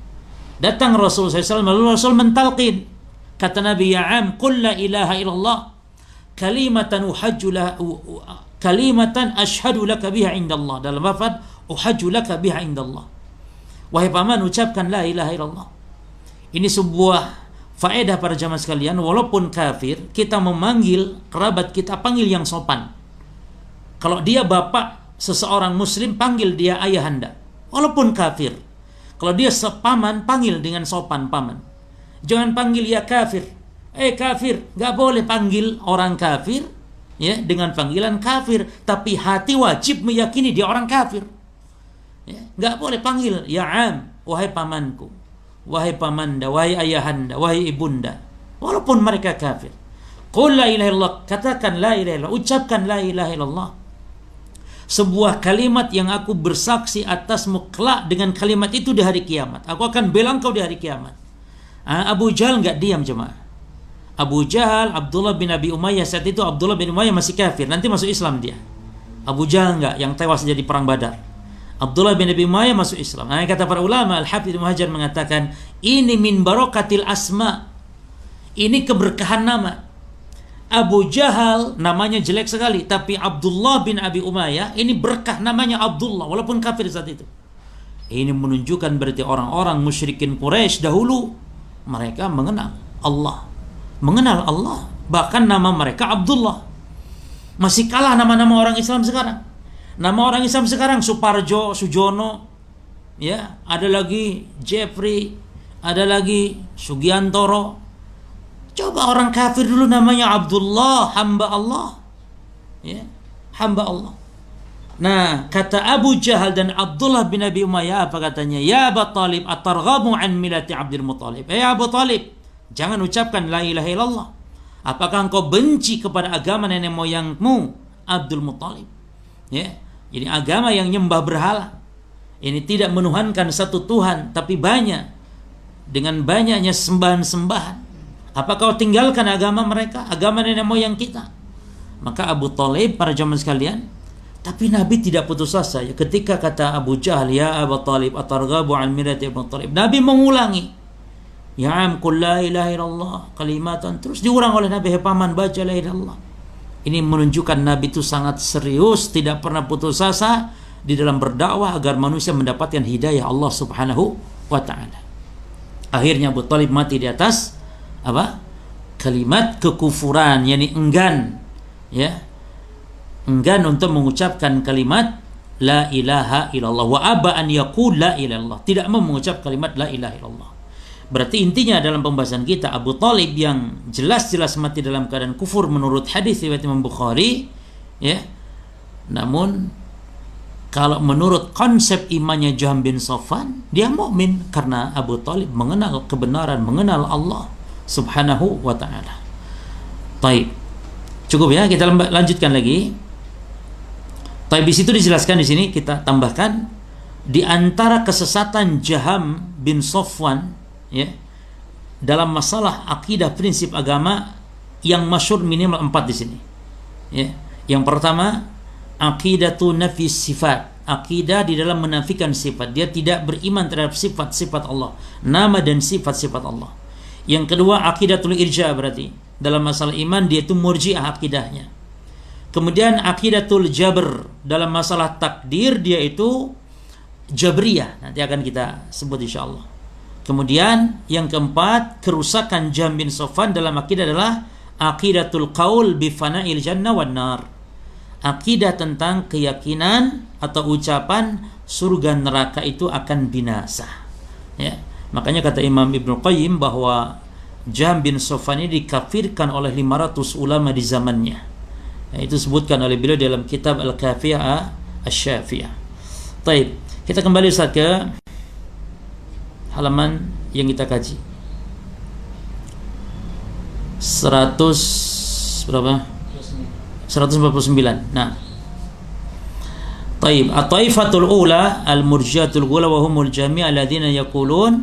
Datang Rasul SAW, lalu Rasul mentalqin. Kata Nabi, ya am, qul la ilaha illallah kalimatan kalimatan ashhadu laka biha indallah. Dalam lafaz uhajju laka biha indallah. Wahai paman, ucapkan la ilaha illallah. Ini sebuah faedah para jamaah sekalian. Walaupun kafir, kita memanggil kerabat kita, panggil yang sopan. Kalau dia bapak seseorang muslim, panggil dia ayahanda, walaupun kafir. Kalau dia sepaman, panggil dengan sopan paman. Jangan panggil ya kafir. Kafir, nggak boleh panggil orang kafir ya dengan panggilan kafir, tapi hati wajib meyakini dia orang kafir. Ya, nggak boleh panggil ya am, wahai pamanku, wahai pamanda, wahai ayahanda, wahai ibunda, walaupun mereka kafir. Qul la ilaha illallah, katakan la ilaha illallah, ucapkan la ilaha illallah. Sebuah kalimat yang aku bersaksi atasmu kelak dengan kalimat itu di hari kiamat. Aku akan bela engkau di hari kiamat. Abu Jahal nggak diam jemaah. Abu Jahal, Abdullah bin Abi Umayyah, saat itu Abdullah bin Umayyah masih kafir, nanti masuk Islam dia. Abu Jahal nggak, yang tewas jadi perang Badar. Abdullah bin Abi Umayyah masuk Islam. Kata para ulama, Al-Hafidz Ibnu Hajar mengatakan, ini min barakatil asma. Ini keberkahan nama. Abu Jahal namanya jelek sekali, tapi Abdullah bin Abi Umayyah ini berkah, namanya Abdullah walaupun kafir saat itu. Ini menunjukkan berarti orang-orang musyrikin Quraisy dahulu mereka mengenal Allah. Mengenal Allah, bahkan nama mereka Abdullah. Masih kalah nama-nama orang Islam sekarang. Nama orang Islam sekarang Suparjo, Sujono, ya, ada lagi Jeffrey, ada lagi Sugiantoro. Coba orang kafir dulu namanya Abdullah, hamba Allah. Ya, hamba Allah. Nah, kata Abu Jahal dan Abdullah bin Abi Umayyah, apa katanya? Ya Abu Talib, atarghabu an millati Abdul Muttalib. Abu Talib, jangan ucapkan la ilaha illallah. Apakah engkau benci kepada agama nenek moyangmu Abdul Muttalib? Ya, jadi agama yang nyembah berhala. Ini tidak menuhankan satu Tuhan, tapi banyak. Dengan banyaknya sembahan-sembahan. Apa kau tinggalkan agama mereka, agama nenek moyang kita? Maka Abu Talib, para jamaah sekalian, tapi Nabi tidak putus asa. Ketika kata Abu Jahal, ya Abu Talib, atarghabu an millati Abu Talib, Nabi mengulangi, ya am qul la ilaha illallah kalimatan, terus diulang oleh Nabi, paman baca la ilaha illallah. Ini menunjukkan Nabi itu sangat serius, tidak pernah putus asa di dalam berdakwah agar manusia mendapatkan hidayah Allah Subhanahu wa taala. Akhirnya Abu Talib mati di atas apa? Kalimat kekufuran, yakni enggan, ya, enggan untuk mengucapkan kalimat la ilaha illallah, wa aba an yaqul la ilaha illallah, tidak mau mengucap kalimat la ilaha illallah. Berarti intinya dalam pembahasan kita, Abu Talib yang jelas-jelas mati dalam keadaan kufur menurut hadis riwayat Imam Bukhari, ya. Namun kalau menurut konsep imannya Jahm bin Safwan, dia mukmin karena Abu Talib mengenal kebenaran, mengenal Allah Subhanahu wa ta'ala. Baik. Cukup ya, kita lanjutkan lagi. Baik, di situ dijelaskan, di sini kita tambahkan di antara kesesatan Jahm bin Safwan, ya, dalam masalah akidah prinsip agama yang masyhur minimal 4 di sini. Ya. Yang pertama, aqidatu nafi sifat. Akidah di dalam menafikan sifat. Dia tidak beriman terhadap sifat-sifat Allah, nama dan sifat-sifat Allah. Yang kedua, aqidatul irja, berarti dalam masalah iman dia itu murji'ah akidahnya. Kemudian aqidatul jabr, dalam masalah takdir dia itu jabriyah, nanti akan kita sebut insyaallah. Kemudian yang keempat, kerusakan Jahm bin Safwan dalam akidah adalah aqidatul qaul bi fana'il jannah wan nar. Akidah tentang keyakinan atau ucapan surga neraka itu akan binasa. Ya. Makanya kata Imam Ibnu Qayyim bahwa Jahm bin Safwan ini dikafirkan oleh 500 ulama di zamannya. Ya, itu disebutkan oleh beliau dalam kitab Al-Kafiyah Asy-Syafiyah. Baik, kita kembali Ustaz ke halaman yang kita kaji. 100 berapa? 149. Nah, طيب الطائفة الأولى المرجئة الأولى وهم الجميع الذين يقولون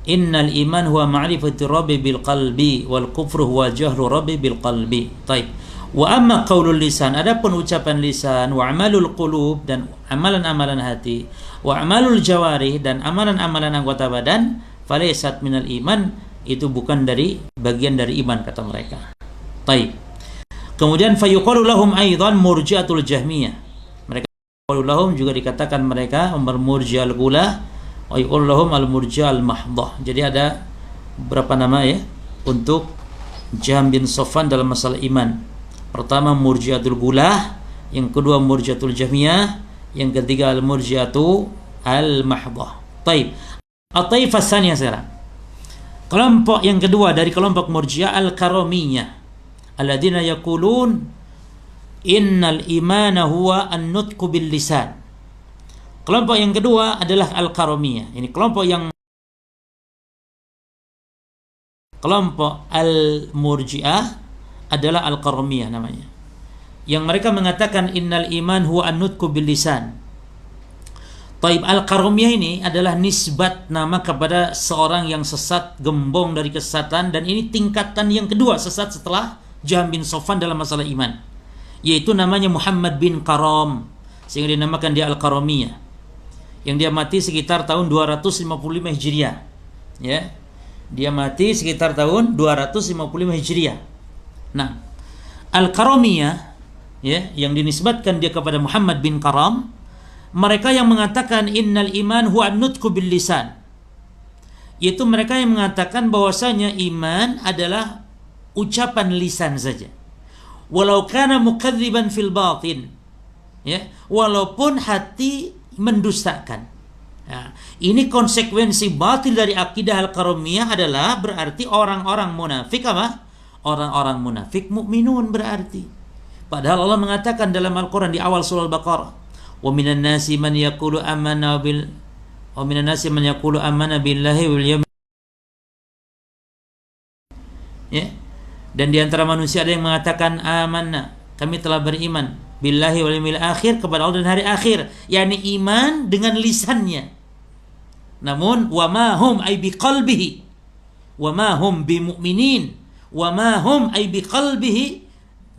إن الإيمان هو معرفة الرب بالقلب والكفر هو جهل الرب بالقلب. طيب. Wa amma qaulul lisan, adapun ucapan lisan, wa amalul qulub, dan amalan-amalan hati, wa amalul jawarih, dan amalan-amalan anggota badan, falaysat minal iman, itu bukan dari bagian dari iman kata mereka. Taib. Kemudian fayuqalu lahum aidan murji'atul jahmiyah. Mereka yuqalu lahum juga dikatakan mereka murji'al ghulah, wa yuqalu lahum al murji'al mahdhah. Jadi ada beberapa nama ya untuk Jahm bin Safwan dalam masalah iman. Pertama murji'atul gulah, yang kedua murji'atul jahmiyah, yang ketiga al murji'atu al mahdhah. Baik. At-taifah tsaniyah sekarang. Kelompok yang kedua dari kelompok murji'ah al karamiyah. Alladzina yaqulun innal imana huwa an-nutqu bil lisan. Kelompok yang kedua adalah al karamiyah. Ini kelompok al murji'ah adalah al-qaramiyah namanya. Yang mereka mengatakan innal iman huwa an-nutqu bil lisan. Taib, al-qaramiyah ini adalah nisbat nama kepada seorang yang sesat, gembong dari kesesatan, dan ini tingkatan yang kedua sesat setelah Jahm bin Safwan dalam masalah iman. Yaitu namanya Muhammad bin Karam, sehingga dinamakan dia al-qaramiyah. Yang dia mati sekitar tahun 255 Hijriah. Ya. Dia mati sekitar tahun 255 Hijriah. Nah, Al-Karamiyah ya, yang dinisbatkan dia kepada Muhammad bin Karam, mereka yang mengatakan innal iman huwa an-nutqu bil lisan. Yaitu mereka yang mengatakan bahwasanya iman adalah ucapan lisan saja. Walau kana mukadziban fil batin. Ya, walaupun hati mendustakan. Nah, ini konsekuensi batil dari akidah Al-Karamiyah adalah berarti orang-orang munafik apa? Orang-orang munafik mukminun berarti. Padahal Allah mengatakan dalam Al-Quran di awal surah Al-Baqarah, wa minan nasi man yaqulu amanna billahi wal yawmil. Ya. Dan di antara manusia ada yang mengatakan amanna, kami telah beriman billahi wal yawmil akhir, kepada Allah dan hari akhir, yakni iman dengan lisannya. Namun wa ma hum ay biqalbihi wa ma hum bimu'minin. Wa ma hum ay biqalbihi,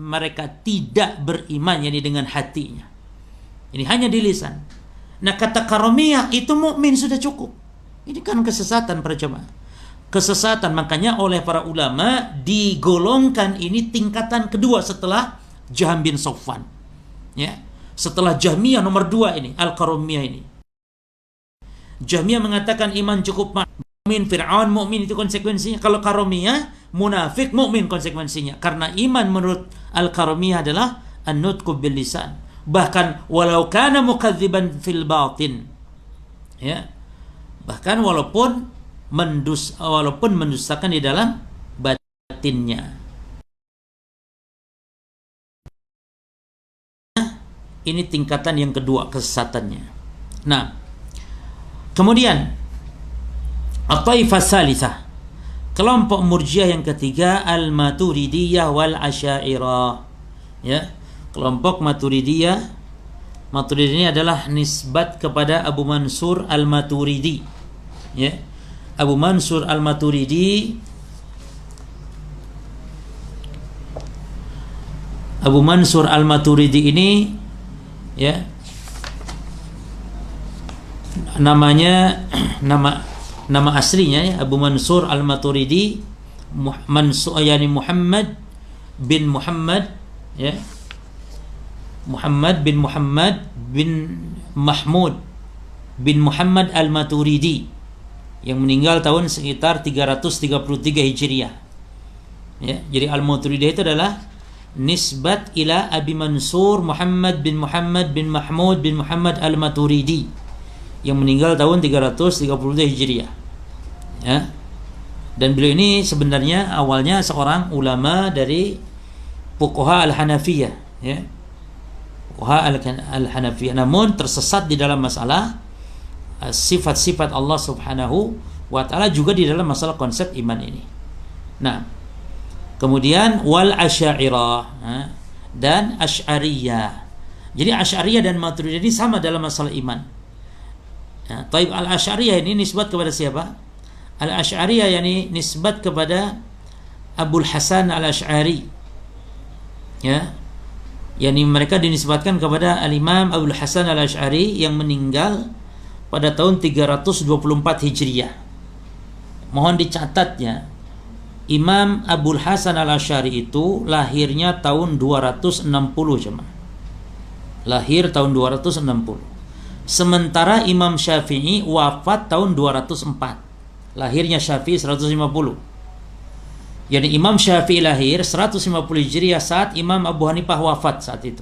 mereka tidak beriman yakni dengan hatinya. Ini hanya di lisan. Nah, kata karamiyah itu mukmin sudah cukup. Ini kan kesesatan para jemaah. Kesesatan, makanya oleh para ulama digolongkan ini tingkatan kedua setelah Jahm bin Safwan. Ya. Setelah Jahmiyah nomor 2 ini, al-karamiyah ini. Jahmiyah mengatakan iman cukup mukmin, Fir'aun mukmin, itu konsekuensinya. Kalau karamiyah munafik mukmin konsekuensinya, karena iman menurut al-karamiyah adalah an-nutqu bil lisan, bahkan walau kana mukadziban fil batin, ya, bahkan walaupun mendustakan di dalam batinnya. Ini tingkatan yang kedua kesesatannya. Nah, kemudian at-taifah tsalitsah, kelompok murjiah yang ketiga al-maturidiyah wal asy'ariyah. Ya, kelompok maturidiyah. Maturidi ini adalah nisbat kepada Abu Mansur al-Maturidi. Ya. Abu Mansur al-Maturidi, Abu Mansur al-Maturidi ini ya, namanya nama aslinya ya, Abu Mansur al-Maturidi, Muhammad bin Muhammad ya, Muhammad bin Muhammad bin Mahmud bin Muhammad al-Maturidi, yang meninggal tahun sekitar 333 Hijriah. Ya, jadi al-Maturidi itu adalah nisbat ila Abi Mansur Muhammad bin Mahmud bin Muhammad al-Maturidi, yang meninggal tahun 333 Hijriah. Ya. Dan beliau ini sebenarnya awalnya seorang ulama dari fuqaha al-Hanafiyah, ya. Fuqaha al-Hanafiyah, namun tersesat di dalam masalah sifat-sifat Allah Subhanahu wa taala juga di dalam masalah konsep iman ini. Nah, kemudian wal asy'ariyah dan asy'ariyah. Jadi asy'ariyah dan maturidiyah ini sama dalam masalah iman. Ya, taib al asy'ariyah ini nisbat kepada siapa? Al asy'ariyah yani nisbat kepada Abul Hasan al Asy'ari. Ya. Yani mereka dinisbatkan kepada Al-Imam Abul Hasan al Asy'ari yang meninggal pada tahun 324 Hijriah. Mohon dicatatnya, Imam Abul Hasan al Asy'ari itu lahirnya tahun 260 jemaah. Lahir tahun 260. Sementara Imam Syafi'i wafat tahun 204. Lahirnya Syafi'i 150. Jadi Imam Syafi'i lahir 150 Hijriah saat Imam Abu Hanifah wafat saat itu.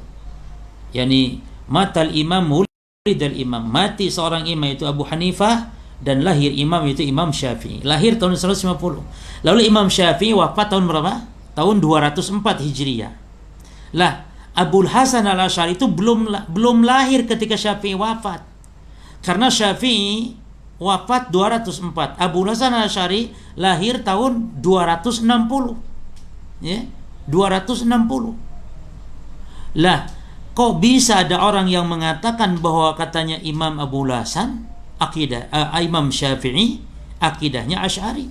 Yani matal imam mulidal imam. Mati seorang imam itu Abu Hanifah dan lahir imam itu Imam Syafi'i. Lahir tahun 150. Lalu Imam Syafi'i wafat tahun berapa? Tahun 204 Hijriah. Lah, Abul Hasan al-Asy'ari itu belum lahir ketika Syafi'i wafat. Karena Syafi'i wafat 204. Abu Hasan al-Asy'ari lahir tahun 260. Ya, 260. Lah, kok bisa ada orang yang mengatakan bahwa katanya Imam Abu Hasan Imam Syafi'i akidahnya Asy'ari.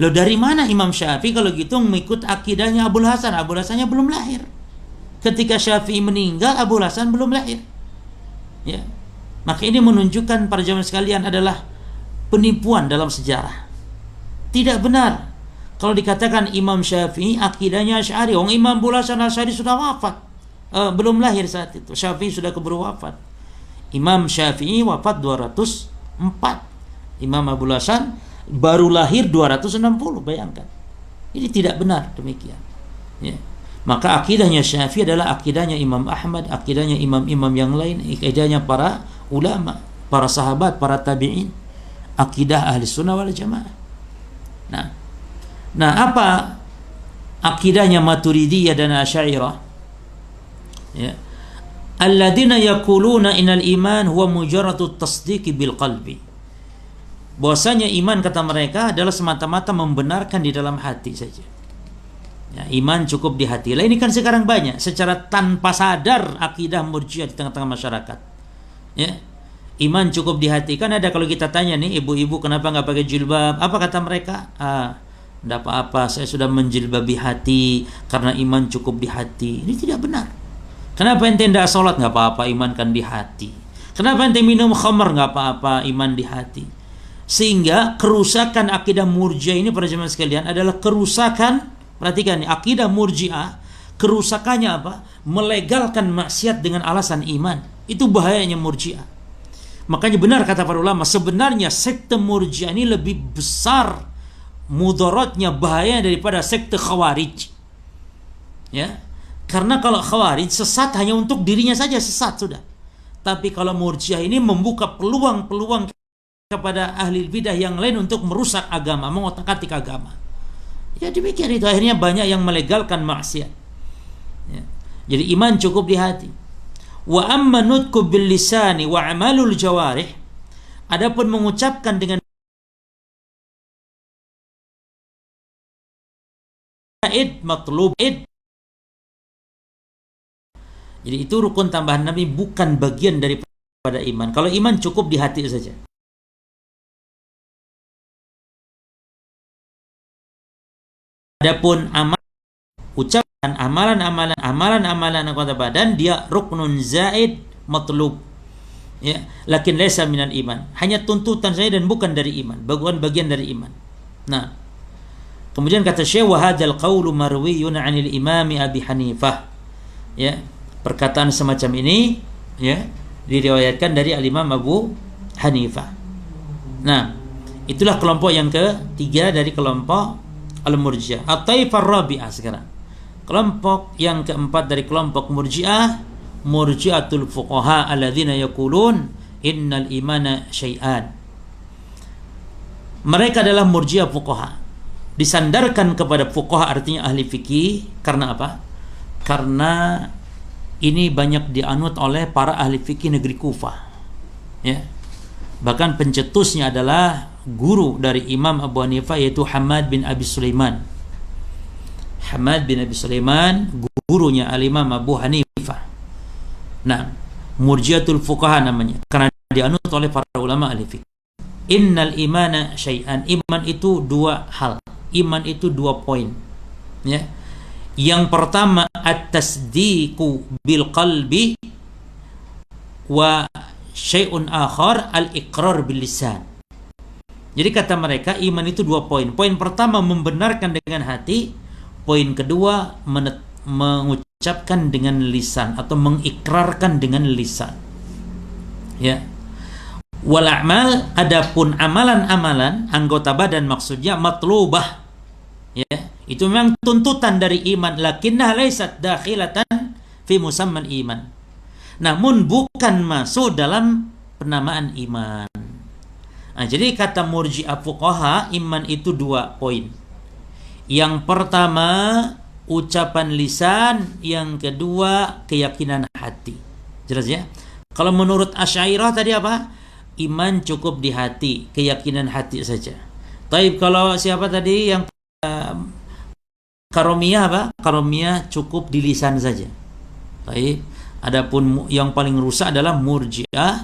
Loh, dari mana Imam Syafi'i kalau gitu mengikut akidahnya Abu Hasan? Abu Hasannya belum lahir. Ketika Syafi'i meninggal, Abu Hasan belum lahir. Ya. Maka ini menunjukkan para jamaah sekalian adalah penipuan dalam sejarah. Tidak benar kalau dikatakan Imam Syafi'i akidahnya Asy'ari. Imam Abu Hasan Asy'ari sudah wafat, belum lahir saat itu. Syafi'i sudah keburu wafat. Imam Syafi'i wafat 204. Imam Abu Hasan baru lahir 260. Bayangkan. Ini tidak benar demikian. Ya. Maka akidahnya Syafi'i adalah akidahnya Imam Ahmad, akidahnya imam-imam yang lain, akidahnya para ulama, para sahabat, para tabi'in, akidah ahli sunnah wal jamaah. Nah, apa akidahnya Maturidiyah dan Asy'ariyah? Ya. Alladzina yaquluna innal iman huwa mujarradut tasdiqi bil qalbi. Bahwasanya iman kata mereka adalah semata-mata membenarkan di dalam hati saja. Ya, iman cukup di hati. Lah ini kan sekarang banyak secara tanpa sadar akidah murjiah di tengah-tengah masyarakat. Ya. Iman cukup di hati. Kan ada kalau kita tanya nih, ibu-ibu kenapa nggak pakai jilbab? Apa kata mereka? Enggak apa-apa, saya sudah menjilbabi hati karena iman cukup di hati. Ini tidak benar. Kenapa ente tidak sholat? Nggak apa-apa, iman kan di hati. Kenapa ente minum khamar? Nggak apa-apa, iman di hati. Sehingga kerusakan akidah murjiah ini para jemaah sekalian adalah kerusakan. Perhatikan nih, akidah murjiah kerusakannya apa? Melegalkan maksiat dengan alasan iman. Itu bahayanya murjiah. Makanya benar kata para ulama, sebenarnya sekte murjiah ini lebih besar mudaratnya, bahaya daripada sekte khawarij. Ya. Karena kalau khawarij sesat hanya untuk dirinya saja, sesat sudah. Tapi kalau murjiah ini membuka peluang-peluang kepada ahli bidah yang lain untuk merusak agama, mengotak-atik agama. Ya demikian itu, akhirnya banyak yang melegalkan maksiat. Ya. Jadi iman cukup di hati. Wa amma nutqu bil lisani wa amalul jawarih. Adapun mengucapkan dengan matlub. Jadi itu rukun tambahan Nabi, bukan bagian daripada iman. Kalau iman cukup di hati saja. Adapun amal, ucapan amalan anggota badan, dia ruknun zaid matlub. Ya, lakin laysa minal iman. Hanya tuntutan saja dan bukan dari iman, bagian dari iman. Nah, kemudian kata Syekh, wa hadzal qaulu marwiyun 'anil Imam Abi Hanifah. Ya, perkataan semacam ini ya diriwayatkan dari Al-Imam Abu Hanifah. Nah, itulah kelompok yang ketiga dari kelompok Al-Murji'ah. At-Taifah Rabi'ah sekarang. Kelompok yang keempat dari kelompok Murji'ah, Murji'atul fuqaha alladzina yaqulun innal imana syai'an. Mereka adalah Murji'ah fuqaha. Disandarkan kepada fuqaha artinya ahli fikih karena apa? Karena ini banyak dianut oleh para ahli fikih negeri Kufah. Ya. Bahkan pencetusnya adalah guru dari Imam Abu Hanifah, yaitu Hamad bin Abi Sulaiman. Hamad bin Abi Sulaiman, gurunya Al-Imam Abu Hanifah. Nah, Murjiatul Fuqaha namanya, karena dianut oleh para ulama ahli fiqh. Innal imana syai'an. Iman itu dua hal. Iman itu dua poin. Ya. Yang pertama, at-tasdiqu bil qalbi, wa syai'un akhar al-iqrar bil lisan. Jadi kata mereka, iman itu dua poin. Poin pertama membenarkan dengan hati, poin kedua mengucapkan dengan lisan atau mengikrarkan dengan lisan. Ya. Wal a'mal, adapun amalan-amalan anggota badan maksudnya matlubah. Ya, itu memang tuntutan dari iman, lakinnah laysat dakhilatan fi musamman iman. Namun bukan masuk dalam penamaan iman. Nah, jadi kata Murji'ah fuqaha, iman itu dua poin. Yang pertama ucapan lisan, yang kedua keyakinan hati. Jelas ya? Kalau menurut Asy'ariyah tadi apa? Iman cukup di hati, keyakinan hati saja. Taib kalau siapa tadi yang Karomiyah apa? Karomiyah cukup di lisan saja. Taib. Adapun yang paling rusak adalah Murji'ah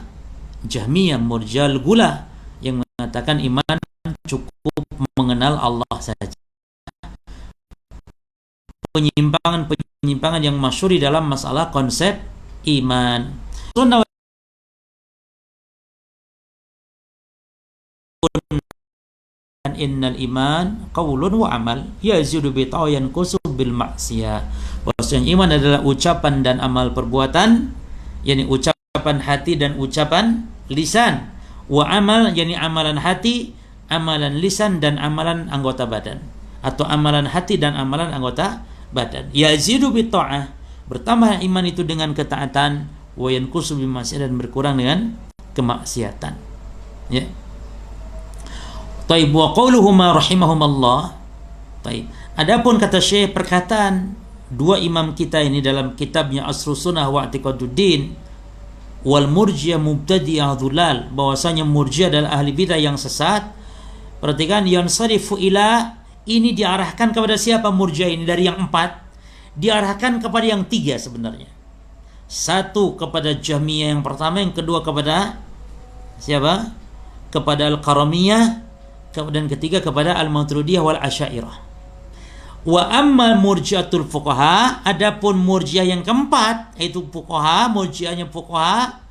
Jahmiyah, Murji'al Gula, yang mengatakan iman cukup mengenal Allah saja. Penyimpangan yang masyhur di dalam masalah konsep iman. Sunnah innal iman qaulun wa amal yazidu bi ta'yan kusub bil maksiyah. Bahwasanya iman adalah ucapan dan amal perbuatan, yakni ucapan hati dan ucapan lisan. Wa amal, yakni amalan hati, amalan lisan dan amalan anggota badan, atau amalan hati dan amalan anggota badan. Yazidu bi ta'ah, bertambah iman itu dengan ketaatan, wa yanqusu bil maksiyah, dan berkurang dengan kemaksiatan. Ya. Taib, wa qauluhuma rahimahumallah. Taib. Adapun kata Syekh, perkataan dua imam kita ini dalam kitabnya Asrus Sunnah wa I'tiqaduddin, wal murji'ah mubtadi'ah dhulal, bahwasanya murji'ah adalah ahli bidah yang sesat. Perhatikan, yansarifu ila, ini diarahkan kepada siapa murji'ah ini? Dari yang empat diarahkan kepada yang tiga sebenarnya. Satu kepada Jahmiyah yang pertama, yang kedua kepada siapa? Kepada Al-Qaramiyah, dan ketiga kepada Al-Maturidiyah wal Asy'ariyah. Wa amma Murji'atul Fuqaha, adapun Murji'ah yang keempat, yaitu fuqaha, Murji'ahnya fuqaha,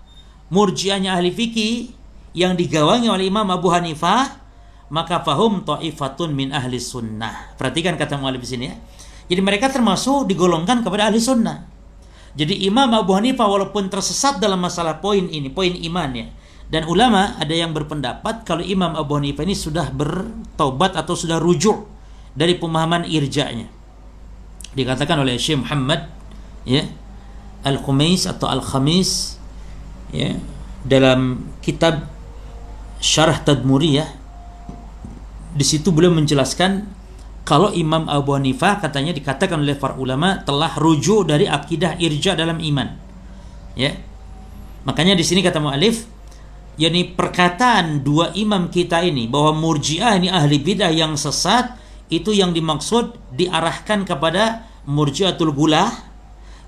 Murji'ahnya ahli fikih yang digawangi oleh Imam Abu Hanifah, maka fahum ta'ifatun min ahli sunnah. Perhatikan kata mu'allif di sini ya. Jadi mereka termasuk digolongkan kepada ahli sunnah. Jadi Imam Abu Hanifah walaupun tersesat dalam masalah poin ini, poin iman ya, dan ulama ada yang berpendapat kalau Imam Abu Hanifah ini sudah bertaubat atau sudah rujuk dari pemahaman irja'nya. Dikatakan oleh Syekh Muhammad ya Al-Khumais atau Al-Khamis ya, dalam kitab Syarah Tadmuriyah, di situ beliau menjelaskan kalau Imam Abu Hanifah katanya dikatakan oleh para ulama telah rujuk dari akidah irja' dalam iman. Ya. Makanya di sini kata mu'alif, yakni perkataan dua imam kita ini bahwa Murji'ah ini ahli bidah yang sesat, itu yang dimaksud diarahkan kepada Murji'atul Gulah,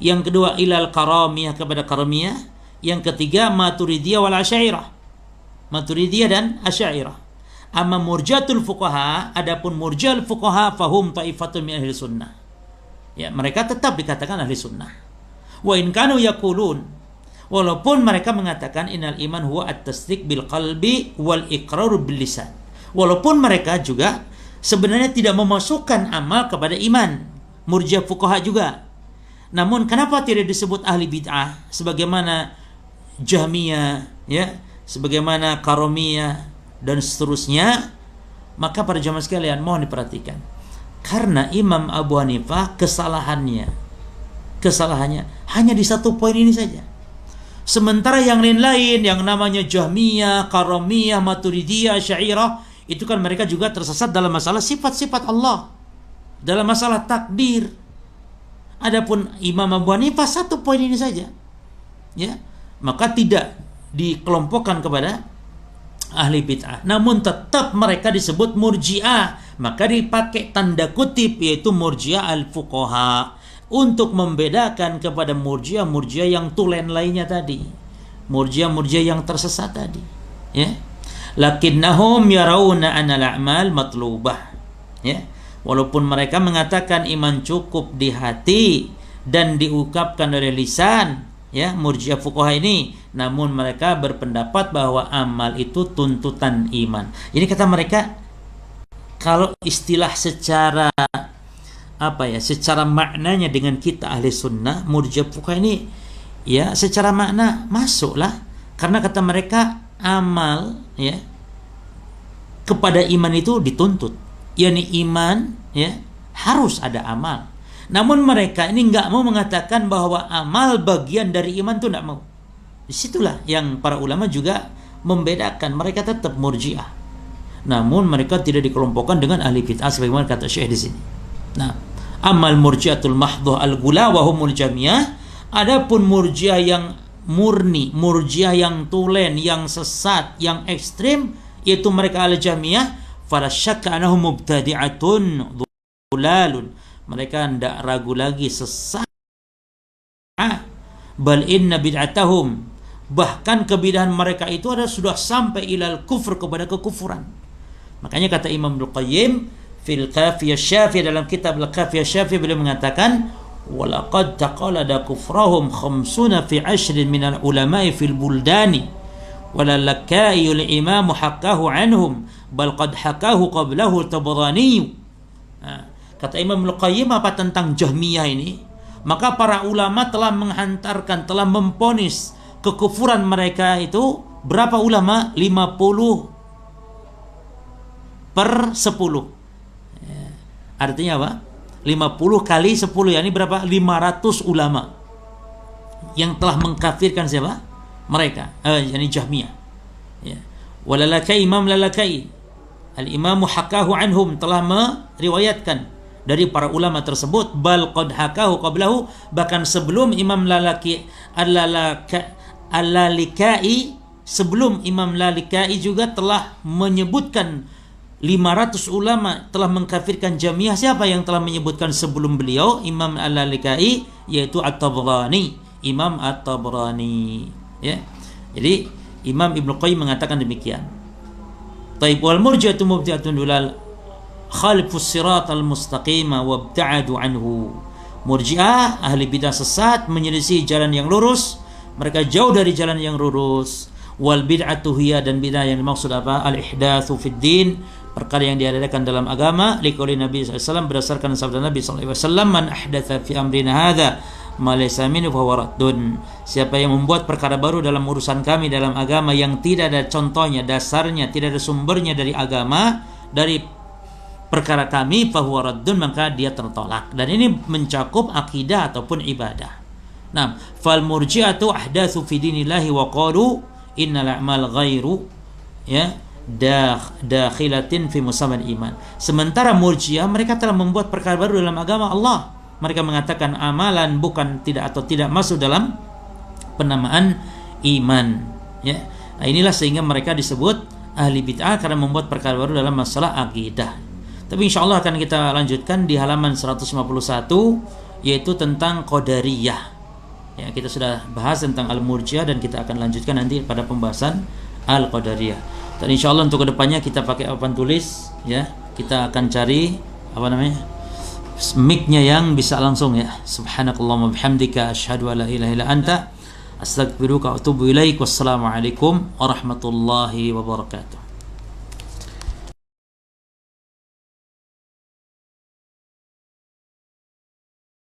yang kedua ilal Qaramiyah, kepada Qaramiyah, yang ketiga Maturidiyah wal Asy'ariyah, Maturidiyah dan Asy'ariyah. Amma Murji'atul Fuqaha, adapun Murji'al Fuqaha fahum ta'ifatun min ahli sunnah. Ya, mereka tetap dikatakan ahli sunnah. Wa in kanu yaqulun, walaupun mereka mengatakan innal iman huwa at-tasdiq bil qalbi wal iqrar bil lisan. Walaupun mereka juga sebenarnya tidak memasukkan amal kepada iman, Murji'ah fuqaha juga. Namun kenapa tidak disebut ahli bid'ah sebagaimana Jahmiyah ya, sebagaimana Qaramiyah dan seterusnya? Maka para jamaah sekalian mohon diperhatikan. Karena Imam Abu Hanifah kesalahannya hanya di satu poin ini saja. Sementara yang lain-lain yang namanya Jahmiyah, Qaramiyah, Maturidiyah, Asy'ariyah, itu kan mereka juga tersesat dalam masalah sifat-sifat Allah, dalam masalah takdir. Adapun Imam Abu Hanifah satu poin ini saja. Ya, maka tidak dikelompokkan kepada ahli bid'ah, namun tetap mereka disebut murji'ah, maka dipakai tanda kutip yaitu murji'ah al-fuqaha untuk membedakan kepada murji'ah yang tulen lainnya tadi, murji'ah yang tersesat tadi, ya. Lakinnahum yarawna anal a'mal matlubah, ya. Walaupun mereka mengatakan iman cukup di hati dan diungkapkan oleh lisan, ya, murji'ah fuqaha ini, namun mereka berpendapat bahwa amal itu tuntutan iman. Ini kata mereka, kalau istilah secara secara maknanya dengan kita ahli sunnah, murji'ah fuqaha ini ya secara makna masuklah, karena kata mereka amal, ya, kepada iman itu dituntut, yakni iman, ya, harus ada amal. Namun mereka ini nggak mau mengatakan bahwa amal bagian dari iman itu, nggak mau. Disitulah yang para ulama juga membedakan, mereka tetap murji'ah, namun mereka tidak dikelompokkan dengan ahli bid'ah sebagaimana kata Syekh di sini. Nah, amal murji'atul mahdhah al-gula wa humul jamiyah, adapun murji'ah yang murni, murji'ah yang tulen, yang sesat, yang ekstrim, yaitu mereka al-jamiyah, fala syakka annahum mubtadi'atun dhulalun, mereka tidak ragu lagi sesat. Bal inna bid'atahum, bahkan kebidahan mereka itu sudah sampai ilal kufur, kepada kekufuran. Makanya kata Imam Ibnu Qayyim fil Kafiyah Syafiyah, dalam kitab Al-Kafiyah Syafiyah, beliau mengatakan walaqad taqalada kufrahum 50 fi 10 min al-ulama'i fil buldani wala lakai al-imam hakahu anhum bal qad hakahu qablahu Tabarani. Kata Imam Ibnu Qayyim apa tentang Jahmiyah ini, maka para ulama telah menghantarkan, telah memponis kekufuran mereka itu berapa ulama? 50/10. Artinya apa? 50 kali 10, yakni berapa? 500 ulama yang telah mengkafirkan siapa? Mereka, yakni Jahmiyah. Ya. Walalakai, Imam Lalakai, al-Imam hakahu anhum, telah meriwayatkan dari para ulama tersebut, bal qad hakahu qablahu, bahkan sebelum Imam Al-Lalikai, sebelum Imam Lalikai juga telah menyebutkan 500 ulama telah mengkafirkan Jahmiyah. Siapa yang telah menyebutkan sebelum beliau? Imam Al-Lalikai, yaitu At-Tabarani, Imam At-Tabarani, ya. Jadi Imam Ibnu Qayyim mengatakan demikian. Taib wal murji'atu mubtadi'atun dulal khalifus siratal mustaqima wabta'adu anhu. Murji'ah, ahli bidah sesat, menyelisih jalan yang lurus, mereka jauh dari jalan yang lurus. Wal bid'atu hiya, dan bidah yang dimaksud apa? Al-ihdatsu fid din, perkara yang diadakan dalam agama. Liqauli Nabi sallallahu alaihi wasallam, berdasarkan sabda Nabi sallallahu alaihi wasallam, man ahdatsa fi amrina hadza ma laysa minhu fa huwa raddun. Siapa yang membuat perkara baru dalam urusan kami, dalam agama, yang tidak ada contohnya, dasarnya, tidak ada sumbernya dari agama, dari perkara kami, fa huwa raddun, maka dia tertolak. Dan ini mencakup akidah ataupun ibadah. Nah, fal murji'atu ahdatsu fi dinillahi wa qalu innal a'mal ghairu, ya, dakhilatin fi musammal iman. Sementara murji'ah, mereka telah membuat perkara baru dalam agama Allah. Mereka mengatakan amalan tidak masuk dalam penamaan iman, ya. Nah, inilah sehingga mereka disebut ahli bid'ah, karena membuat perkara baru dalam masalah akidah. Tapi insyaallah akan kita lanjutkan di halaman 151, yaitu tentang qadariyah. Ya, kita sudah bahas tentang al-murji'ah dan kita akan lanjutkan nanti pada pembahasan al-qadariyah. Dan insyaallah untuk kedepannya kita pakai papan tulis, ya. Kita akan cari mic-nya yang bisa langsung, ya. Subhanakallahumma bihamdika asyhadu an la ilaha illa anta astaghfiruka wa atubu ilaik. Wassalamualaikum warahmatullahi wabarakatuh.